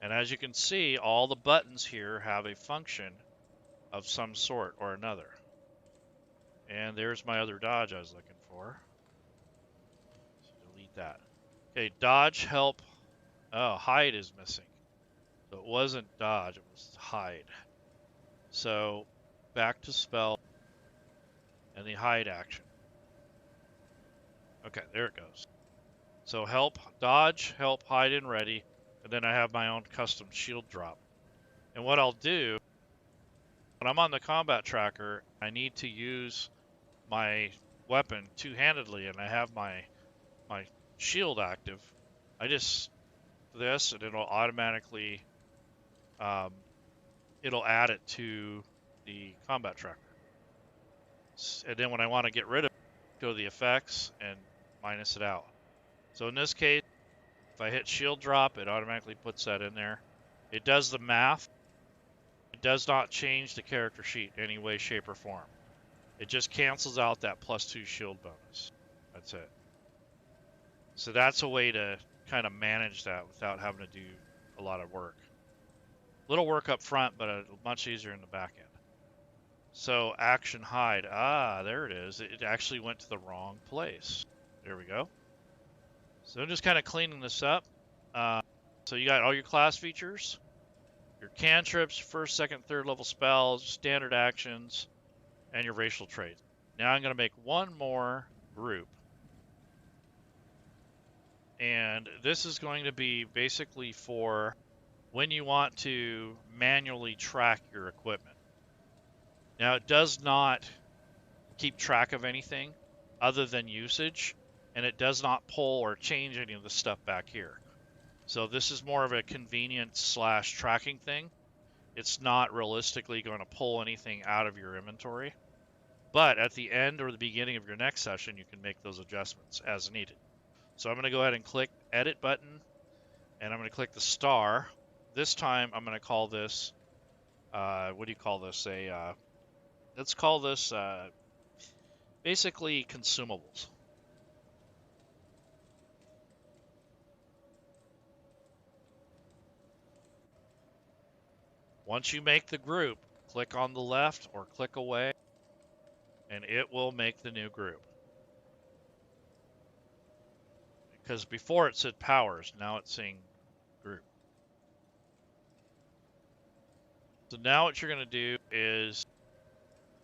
And as you can see, all the buttons here have a function of some sort or another. And there's my other dodge I was looking for. So delete that. Okay, dodge, help. Oh, hide is missing. So it wasn't dodge, it was hide. So back to spell and the hide action. Okay, there it goes. So help, dodge, help, hide, and ready. And then I have my own custom shield drop. And what I'll do, when I'm on the combat tracker, I need to use my weapon two-handedly, and I have my shield active. I just this, and it'll automatically it'll add it to the combat tracker. And then when I want to get rid of it, go to the effects and minus it out. So in this case, if I hit shield drop, it automatically puts that in there. It does the math. It does not change the character sheet in any way, shape, or form. It just cancels out that +2 shield bonus. That's it. So that's a way to kind of manage that without having to do a lot of work. Little work up front, but much easier in the back end. So action hide. Ah, there it is. It actually went to the wrong place. There we go. So I'm just kind of cleaning this up. So you got all your class features, your cantrips, first, second, third level spells, standard actions, and your racial traits. Now I'm going to make one more group. And this is going to be basically for when you want to manually track your equipment. Now, it does not keep track of anything other than usage, and it does not pull or change any of the stuff back here. So this is more of a convenience / tracking thing. It's not realistically going to pull anything out of your inventory. But at the end or the beginning of your next session, you can make those adjustments as needed. So I'm going to go ahead and click Edit button, and I'm going to click the star. This time I'm going to call this, what do you call this? Let's call this basically consumables. Once you make the group, click on the left or click away, and it will make the new group. Because before it said powers, now it's saying group. So now what you're going to do is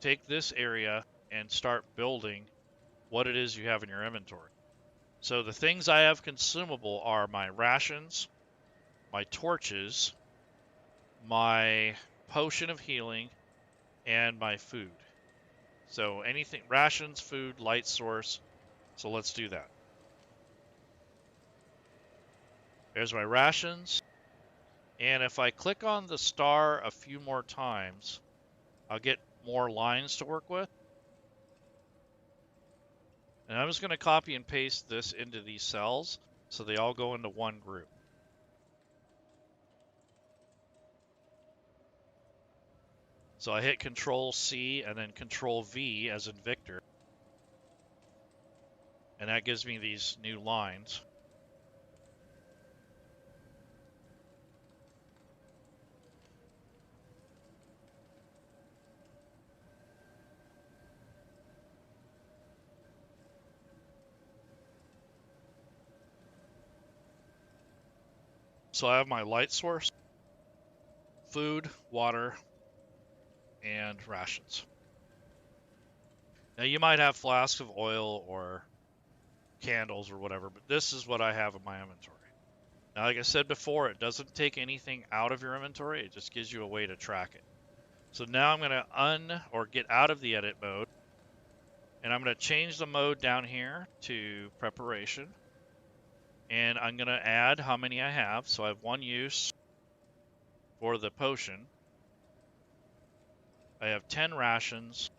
take this area and start building what it is you have in your inventory. So the things I have consumable are my rations, my torches, my potion of healing, and my food. So anything, rations, food, light source. So let's do that. There's my rations. And if I click on the star a few more times, I'll get more lines to work with. And I'm just going to copy and paste this into these cells so they all go into one group. So I hit Control C and then Control V as in Victor. And that gives me these new lines. So I have my light source, food, water, and rations. Now you might have flasks of oil or candles or whatever, but this is what I have in my inventory. Now, like I said before, it doesn't take anything out of your inventory. It just gives you a way to track it. So now I'm going to get out of the edit mode, and I'm going to change the mode down here to preparation. And I'm going to add how many I have. So I have one use for the potion. I have 10 rations,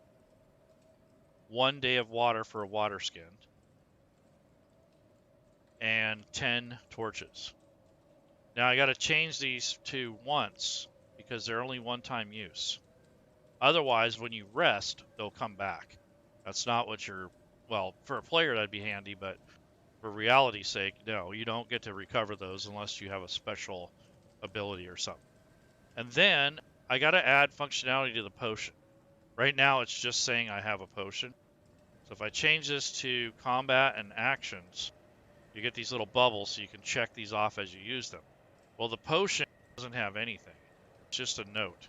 1 day of water for a water skin, and 10 torches. Now I got to change these to once because they're only one-time use. Otherwise, when you rest, they'll come back. That's not what you're, well, for a player that'd be handy, but for reality's sake, no, you don't get to recover those unless you have a special ability or something. And then I got to add functionality to the potion. Right now, it's just saying I have a potion. So if I change this to combat and actions, you get these little bubbles so you can check these off as you use them. Well, the potion doesn't have anything. It's just a note.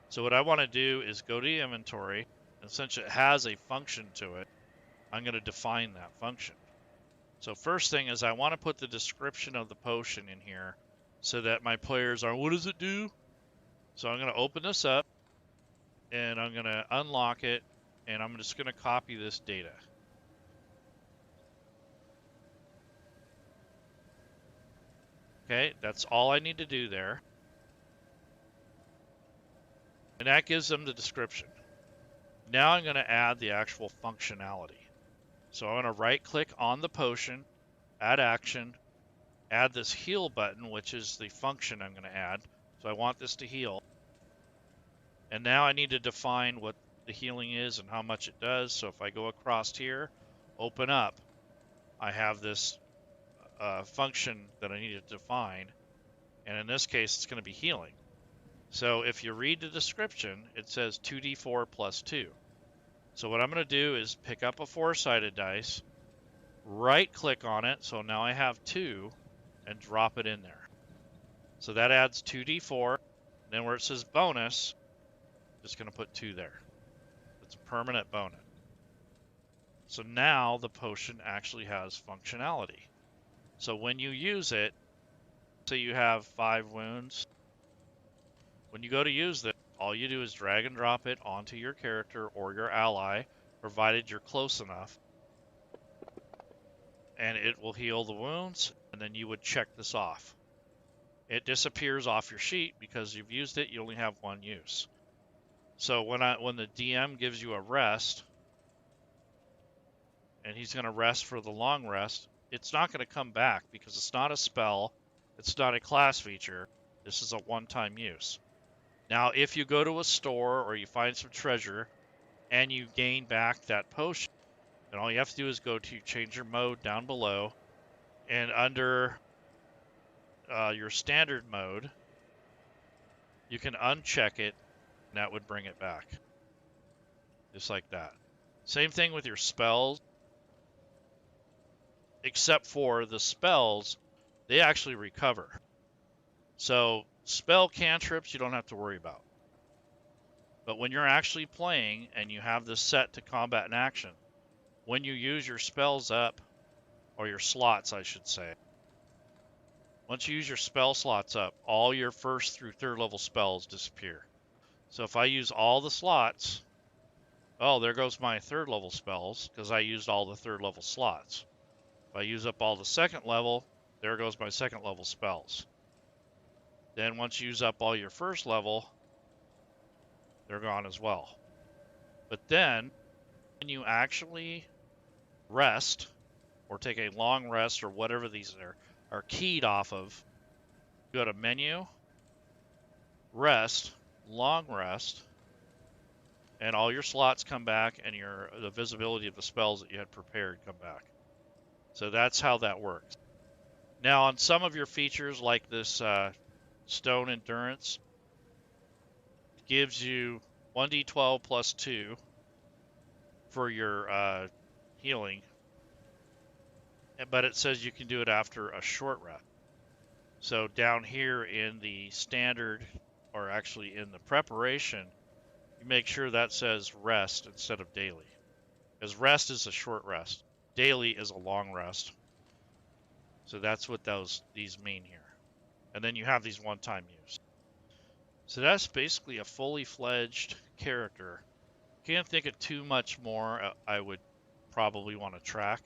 So what I want to do is go to the inventory, and since it has a function to it, I'm going to define that function. So first thing is I want to put the description of the potion in here so that my players are, what does it do? So I'm going to open this up, and I'm going to unlock it, and I'm just going to copy this data. Okay, that's all I need to do there. And that gives them the description. Now I'm going to add the actual functionality. So I'm going to right click on the potion, add action, add this heal button, which is the function I'm going to add. So I want this to heal. And now I need to define what the healing is and how much it does. So if I go across here, open up, I have this function that I need to define. And in this case, it's going to be healing. So if you read the description, it says 2d4 plus 2. So what I'm going to do is pick up a 4-sided dice, right-click on it, so now I have 2, and drop it in there. So that adds 2d4. Then where it says bonus, just going to put 2 there. It's a permanent bonus. So now the potion actually has functionality. So when you use it, say you have 5 wounds, when you go to use it, all you do is drag and drop it onto your character or your ally, provided you're close enough, and it will heal the wounds, and then you would check this off. It disappears off your sheet because you've used it, you only have one use. So when the DM gives you a rest, and he's going to rest for the long rest, it's not going to come back because it's not a spell, it's not a class feature, this is a one-time use. Now, if you go to a store or you find some treasure and you gain back that potion, then all you have to do is go to change your mode down below, and under your standard mode, you can uncheck it, and that would bring it back. Just like that. Same thing with your spells, except for the spells, they actually recover. So spell cantrips you don't have to worry about. But when you're actually playing and you have this set to combat and action, when you use your spells up, or your slots I should say, once you use your spell slots up, all your 1st through 3rd level spells disappear. So if I use all the slots, oh, there goes my 3rd level spells because I used all the 3rd level slots. If I use up all the 2nd level, there goes my 2nd level spells. Then once you use up all your 1st level, they're gone as well. But then, when you actually rest, or take a long rest, or whatever these are keyed off of, you go to menu, rest, long rest, and all your slots come back, and the visibility of the spells that you had prepared come back. So that's how that works. Now, on some of your features, like this Stone Endurance, it gives you 1d12 plus 2 for your healing, but it says you can do it after a short rest. So down here in the standard, or actually in the preparation, you make sure that says rest instead of daily, because rest is a short rest, daily is a long rest. So that's what these mean here. And then you have these one-time use. So that's basically a fully fledged character. Can't think of too much more I would probably want to track.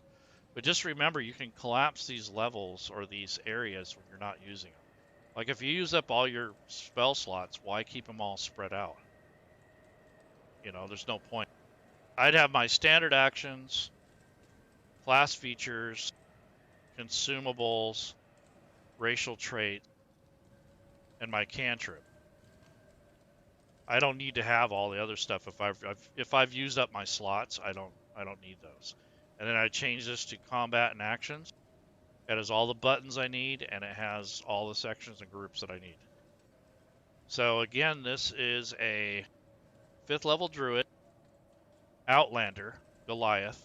But just remember, you can collapse these levels or these areas when you're not using them. Like if you use up all your spell slots, why keep them all spread out? You know, there's no point. I'd have my standard actions, class features, consumables, racial traits, and my cantrip. I don't need to have all the other stuff. If I've used up my slots, I don't need those. And then I change this to combat and actions. It has all the buttons I need, and it has all the sections and groups that I need. So again, this is a 5th level druid, Outlander, Goliath,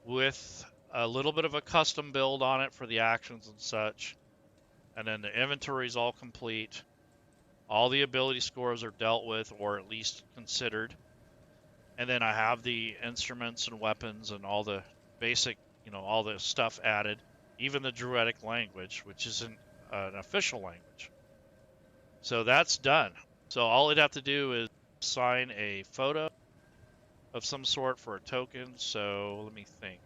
with a little bit of a custom build on it for the actions and such. And then the inventory is all complete. All the ability scores are dealt with, or at least considered. And then I have the instruments and weapons and all the basic, all the stuff added. Even the Druidic language, which isn't an official language. So that's done. So all I'd have to do is sign a photo of some sort for a token. So let me think.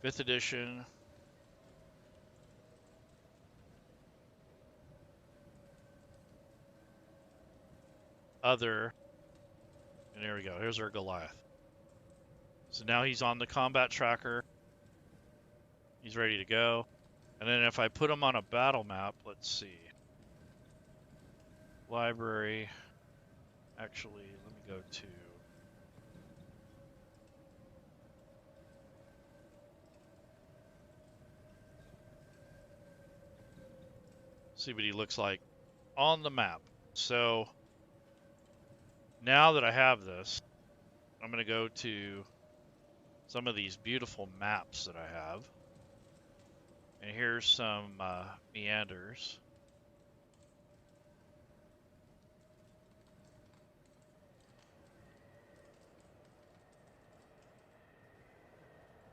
5th edition. Other. And there we go. Here's our Goliath. So now he's on the combat tracker. He's ready to go. And then if I put him on a battle map, let's see. Library. Actually, let me go to... see what he looks like on the map. So now that I have this, I'm going to go to some of these beautiful maps that I have. And here's some meanders.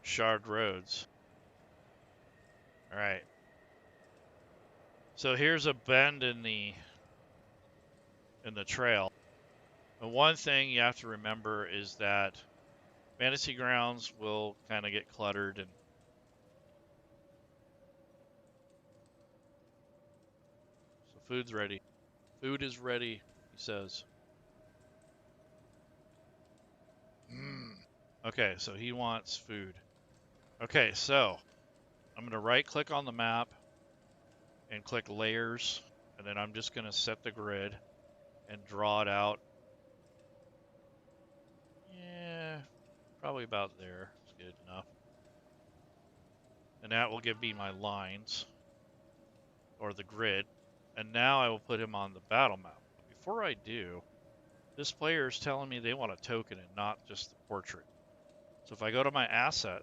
Shard roads. All right. So here's a bend in the trail. And one thing you have to remember is that fantasy grounds will kind of get cluttered, and so food's ready. Food is ready, he says. Okay, so he wants food. Okay, so I'm going to right click on the map and click layers, and then I'm just going to set the grid and draw it out. Yeah, probably about there. It's good enough. And that will give me my lines, or the grid. And now I will put him on the battle map. But before I do, this player is telling me they want a token and not just the portrait. So if I go to my asset,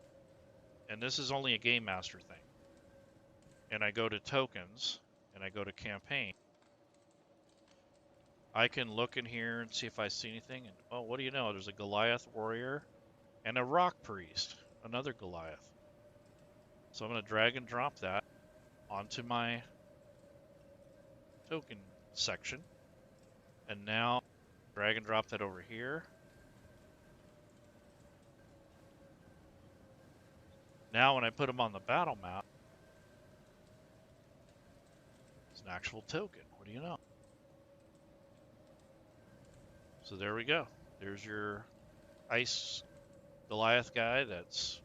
and this is only a game master thing, and I go to tokens, and I go to campaign, I can look in here and see if I see anything. And oh, what do you know? There's a Goliath warrior and a rock priest, another Goliath. So I'm going to drag and drop that onto my token section. And now drag and drop that over here. Now when I put them on the battle map, it's an actual token. What do you know? So there we go. There's your ice Goliath guy that's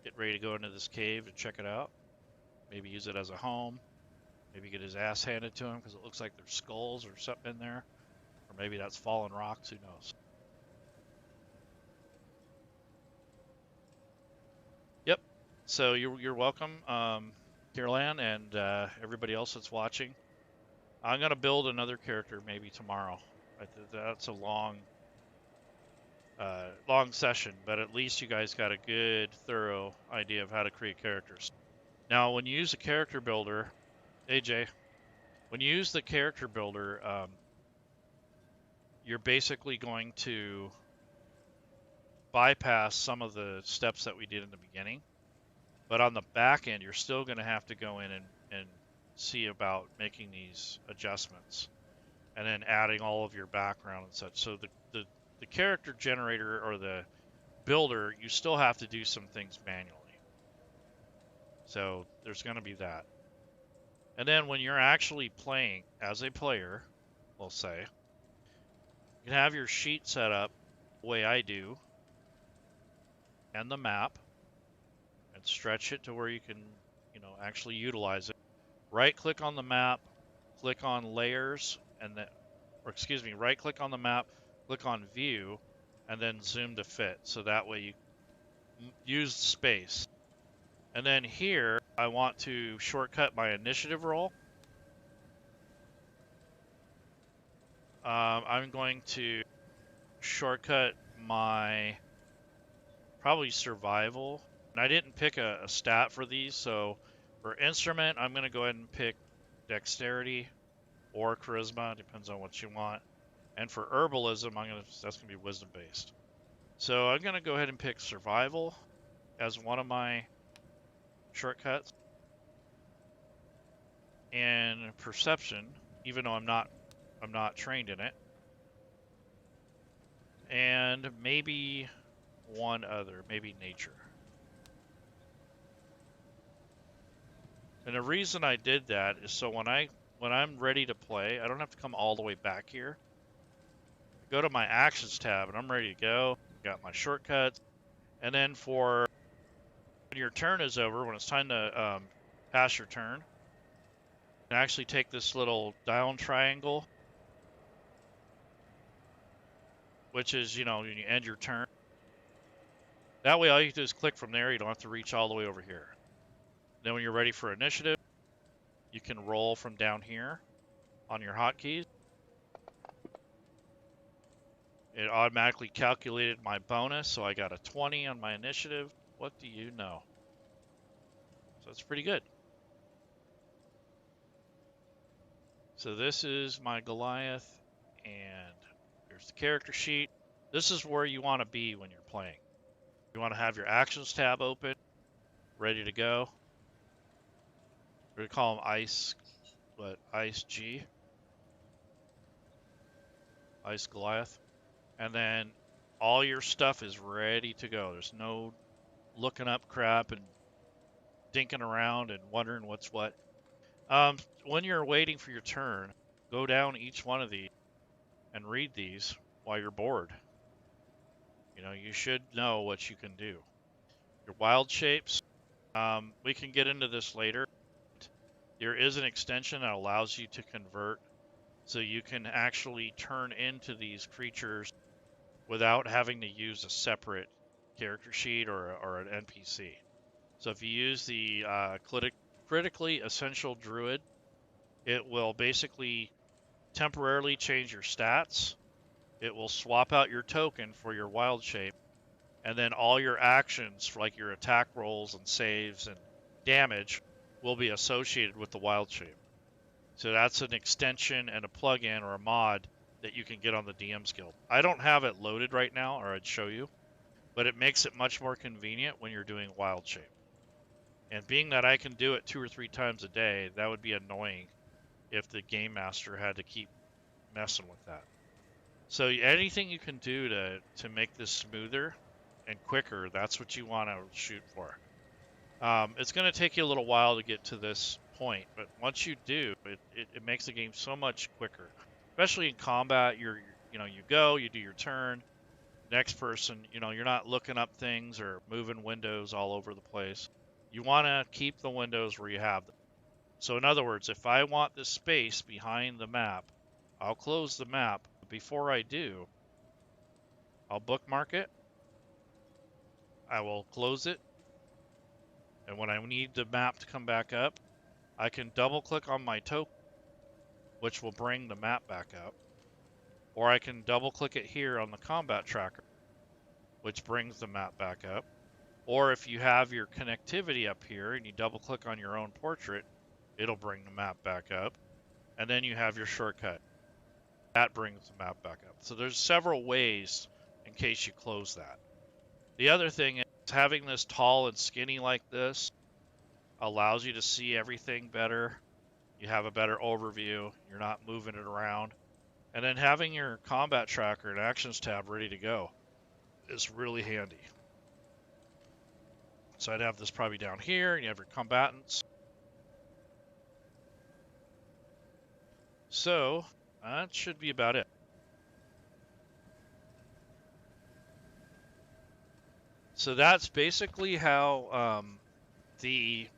getting ready to go into this cave to check it out. Maybe use it as a home. Maybe get his ass handed to him because it looks like there's skulls or something in there. Or maybe that's fallen rocks, who knows. Yep. So you're welcome, Caroline, and everybody else that's watching. I'm going to build another character maybe tomorrow. That's a long session, but at least you guys got a good, thorough idea of how to create characters. Now, when you use a character builder, AJ, when you use the character builder, you're basically going to bypass some of the steps that we did in the beginning. But on the back end, you're still going to have to go in and see about making these adjustments and then adding all of your background and such. So the character generator or the builder, you still have to do some things manually. So there's going to be that. And then when you're actually playing as a player, we'll say, you can have your sheet set up the way I do and the map and stretch it to where you can, actually utilize it. Right click on the map, click on layers, and then, or excuse me, right click on the map, click on view, and then zoom to fit. So that way you use space. And then here, I want to shortcut my initiative roll. I'm going to shortcut my probably survival. And I didn't pick a stat for these, so for instrument, I'm going to go ahead and pick dexterity or charisma, depends on what you want. And for herbalism, that's going to be wisdom based. So I'm going to go ahead and pick survival as one of my shortcuts. And perception, even though I'm not trained in it. And maybe one other, maybe nature. And the reason I did that is so when I'm ready to play, I don't have to come all the way back here. I go to my actions tab and I'm ready to go. Got my shortcuts. And then for when your turn is over, when it's time to pass your turn, you can actually take this little down triangle, which is, when you end your turn. That way all you do is click from there. You don't have to reach all the way over here. Then when you're ready for initiative, you can roll from down here. on your hotkeys. It automatically calculated my bonus, so I got a 20 on my initiative. What do you know? So it's pretty good. So this is my Goliath, and there's the character sheet. This is where you want to be when you're playing. You want to have your actions tab open, ready to go. We're going to call them Ice, but Ice G. Ice Goliath. And then all your stuff is ready to go. There's no looking up crap and dinking around and wondering what's what. When you're waiting for your turn, go down each one of these and read these while you're bored. You know, you should know what you can do. Your wild shapes, we can get into this later. There is an extension that allows you to convert, so you can actually turn into these creatures without having to use a separate character sheet or an NPC. So if you use the critically essential druid, it will basically temporarily change your stats. It will swap out your token for your wild shape, and then all your actions, like your attack rolls and saves and damage, will be associated with the wild shape. So that's an extension and a plugin or a mod that you can get on the DM's Guild. I don't have it loaded right now, or I'd show you, but it makes it much more convenient when you're doing wild shape. And being that I can do it 2 or 3 times a day, that would be annoying if the game master had to keep messing with that. So anything you can do to make this smoother and quicker, that's what you want to shoot for. It's going to take you a little while to get to this point, but once you do, it makes the game so much quicker. Especially in combat, you go, you do your turn, next person, you're not looking up things or moving windows all over the place. You want to keep the windows where you have them. So in other words, if I want this space behind the map, I'll close the map. Before I do, I'll bookmark it. I will close it. And when I need the map to come back up, I can double click on my token, which will bring the map back up. Or I can double click it here on the combat tracker, which brings the map back up. Or if you have your connectivity up here and you double click on your own portrait, it'll bring the map back up. And then you have your shortcut. That brings the map back up. So there's several ways in case you close that. The other thing is having this tall and skinny like this allows you to see everything better. You have a better overview. You're not moving it around. And then having your combat tracker and actions tab ready to go is really handy. So I'd have this probably down here, and you have your combatants. So that should be about it. So that's basically how the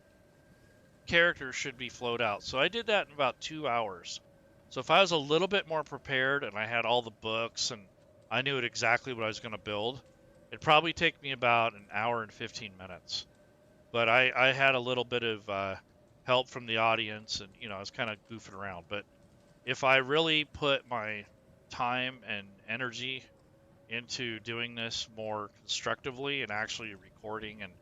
character should be flowed out. So I did that in about 2 hours. So if I was a little bit more prepared and I had all the books and I knew exactly what I was going to build, it'd probably take me about an hour and 15 minutes. But I had a little bit of help from the audience, and I was kind of goofing around. But if I really put my time and energy into doing this more constructively and actually recording and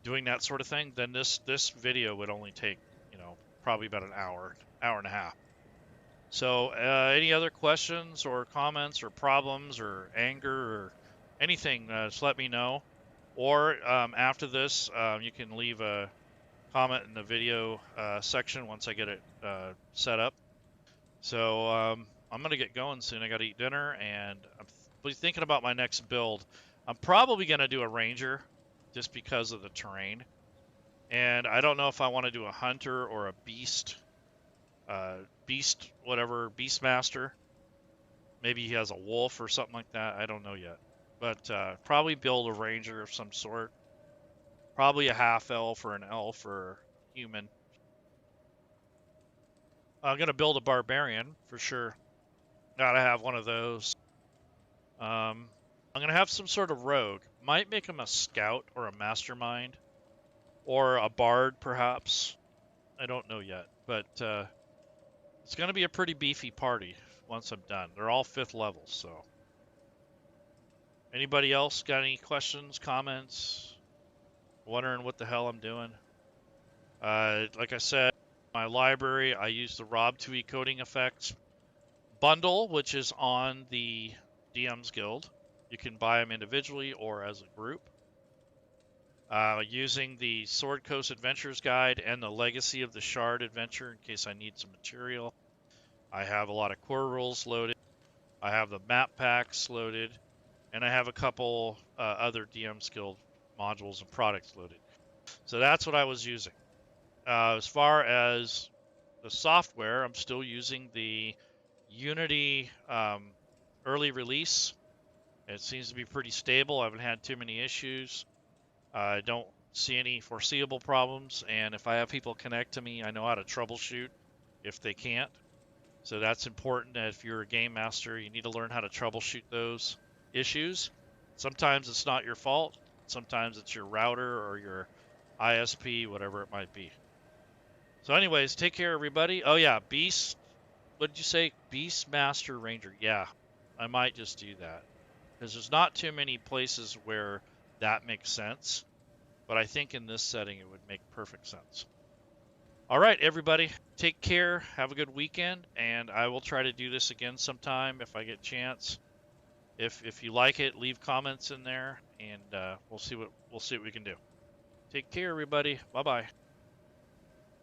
doing that sort of thing, then this video would only take, probably about an hour and a half. So any other questions or comments or problems or anger or anything, just let me know. Or after this, you can leave a comment in the video section once I get it set up. So I'm going to get going soon. I got to eat dinner, and I'm thinking about my next build. I'm probably going to do a ranger just because of the terrain. And I don't know if I want to do a hunter or a beast, beastmaster. Maybe he has a wolf or something like that. I don't know yet. But probably build a ranger of some sort. Probably a half elf or an elf or human. I'm going to build a barbarian for sure. Gotta have one of those. I'm going to have some sort of rogue. Might make him a scout or a mastermind. Or a bard, perhaps. I don't know yet. But It's going to be a pretty beefy party once I'm done. They're all 5th level, so. Anybody else got any questions, comments? Wondering what the hell I'm doing? Like I said, my library, I use the Rob2E coding effects bundle, which is on the DM's Guild. You can buy them individually or as a group. Using the Sword Coast Adventures Guide and the Legacy of the Shard Adventure in case I need some material. I have a lot of core rules loaded. I have the map packs loaded. And I have a couple other DM's Guild modules and products loaded. So that's what I was using. As far as the software, I'm still using the Unity early release. It seems to be pretty stable. I haven't had too many issues. I don't see any foreseeable problems. And if I have people connect to me, I know how to troubleshoot if they can't. So that's important that if you're a game master, you need to learn how to troubleshoot those issues. Sometimes it's not your fault. Sometimes it's your router or your ISP, whatever it might be. So anyways, take care, everybody. Oh, yeah, Beast. What did you say? Beast Master Ranger. Yeah, I might just do that. Because there's not too many places where that makes sense. But I think in this setting, it would make perfect sense. All right, everybody. Take care. Have a good weekend. And I will try to do this again sometime if I get a chance. If you like it, leave comments in there, and we'll see what we can do. Take care, everybody. Bye bye.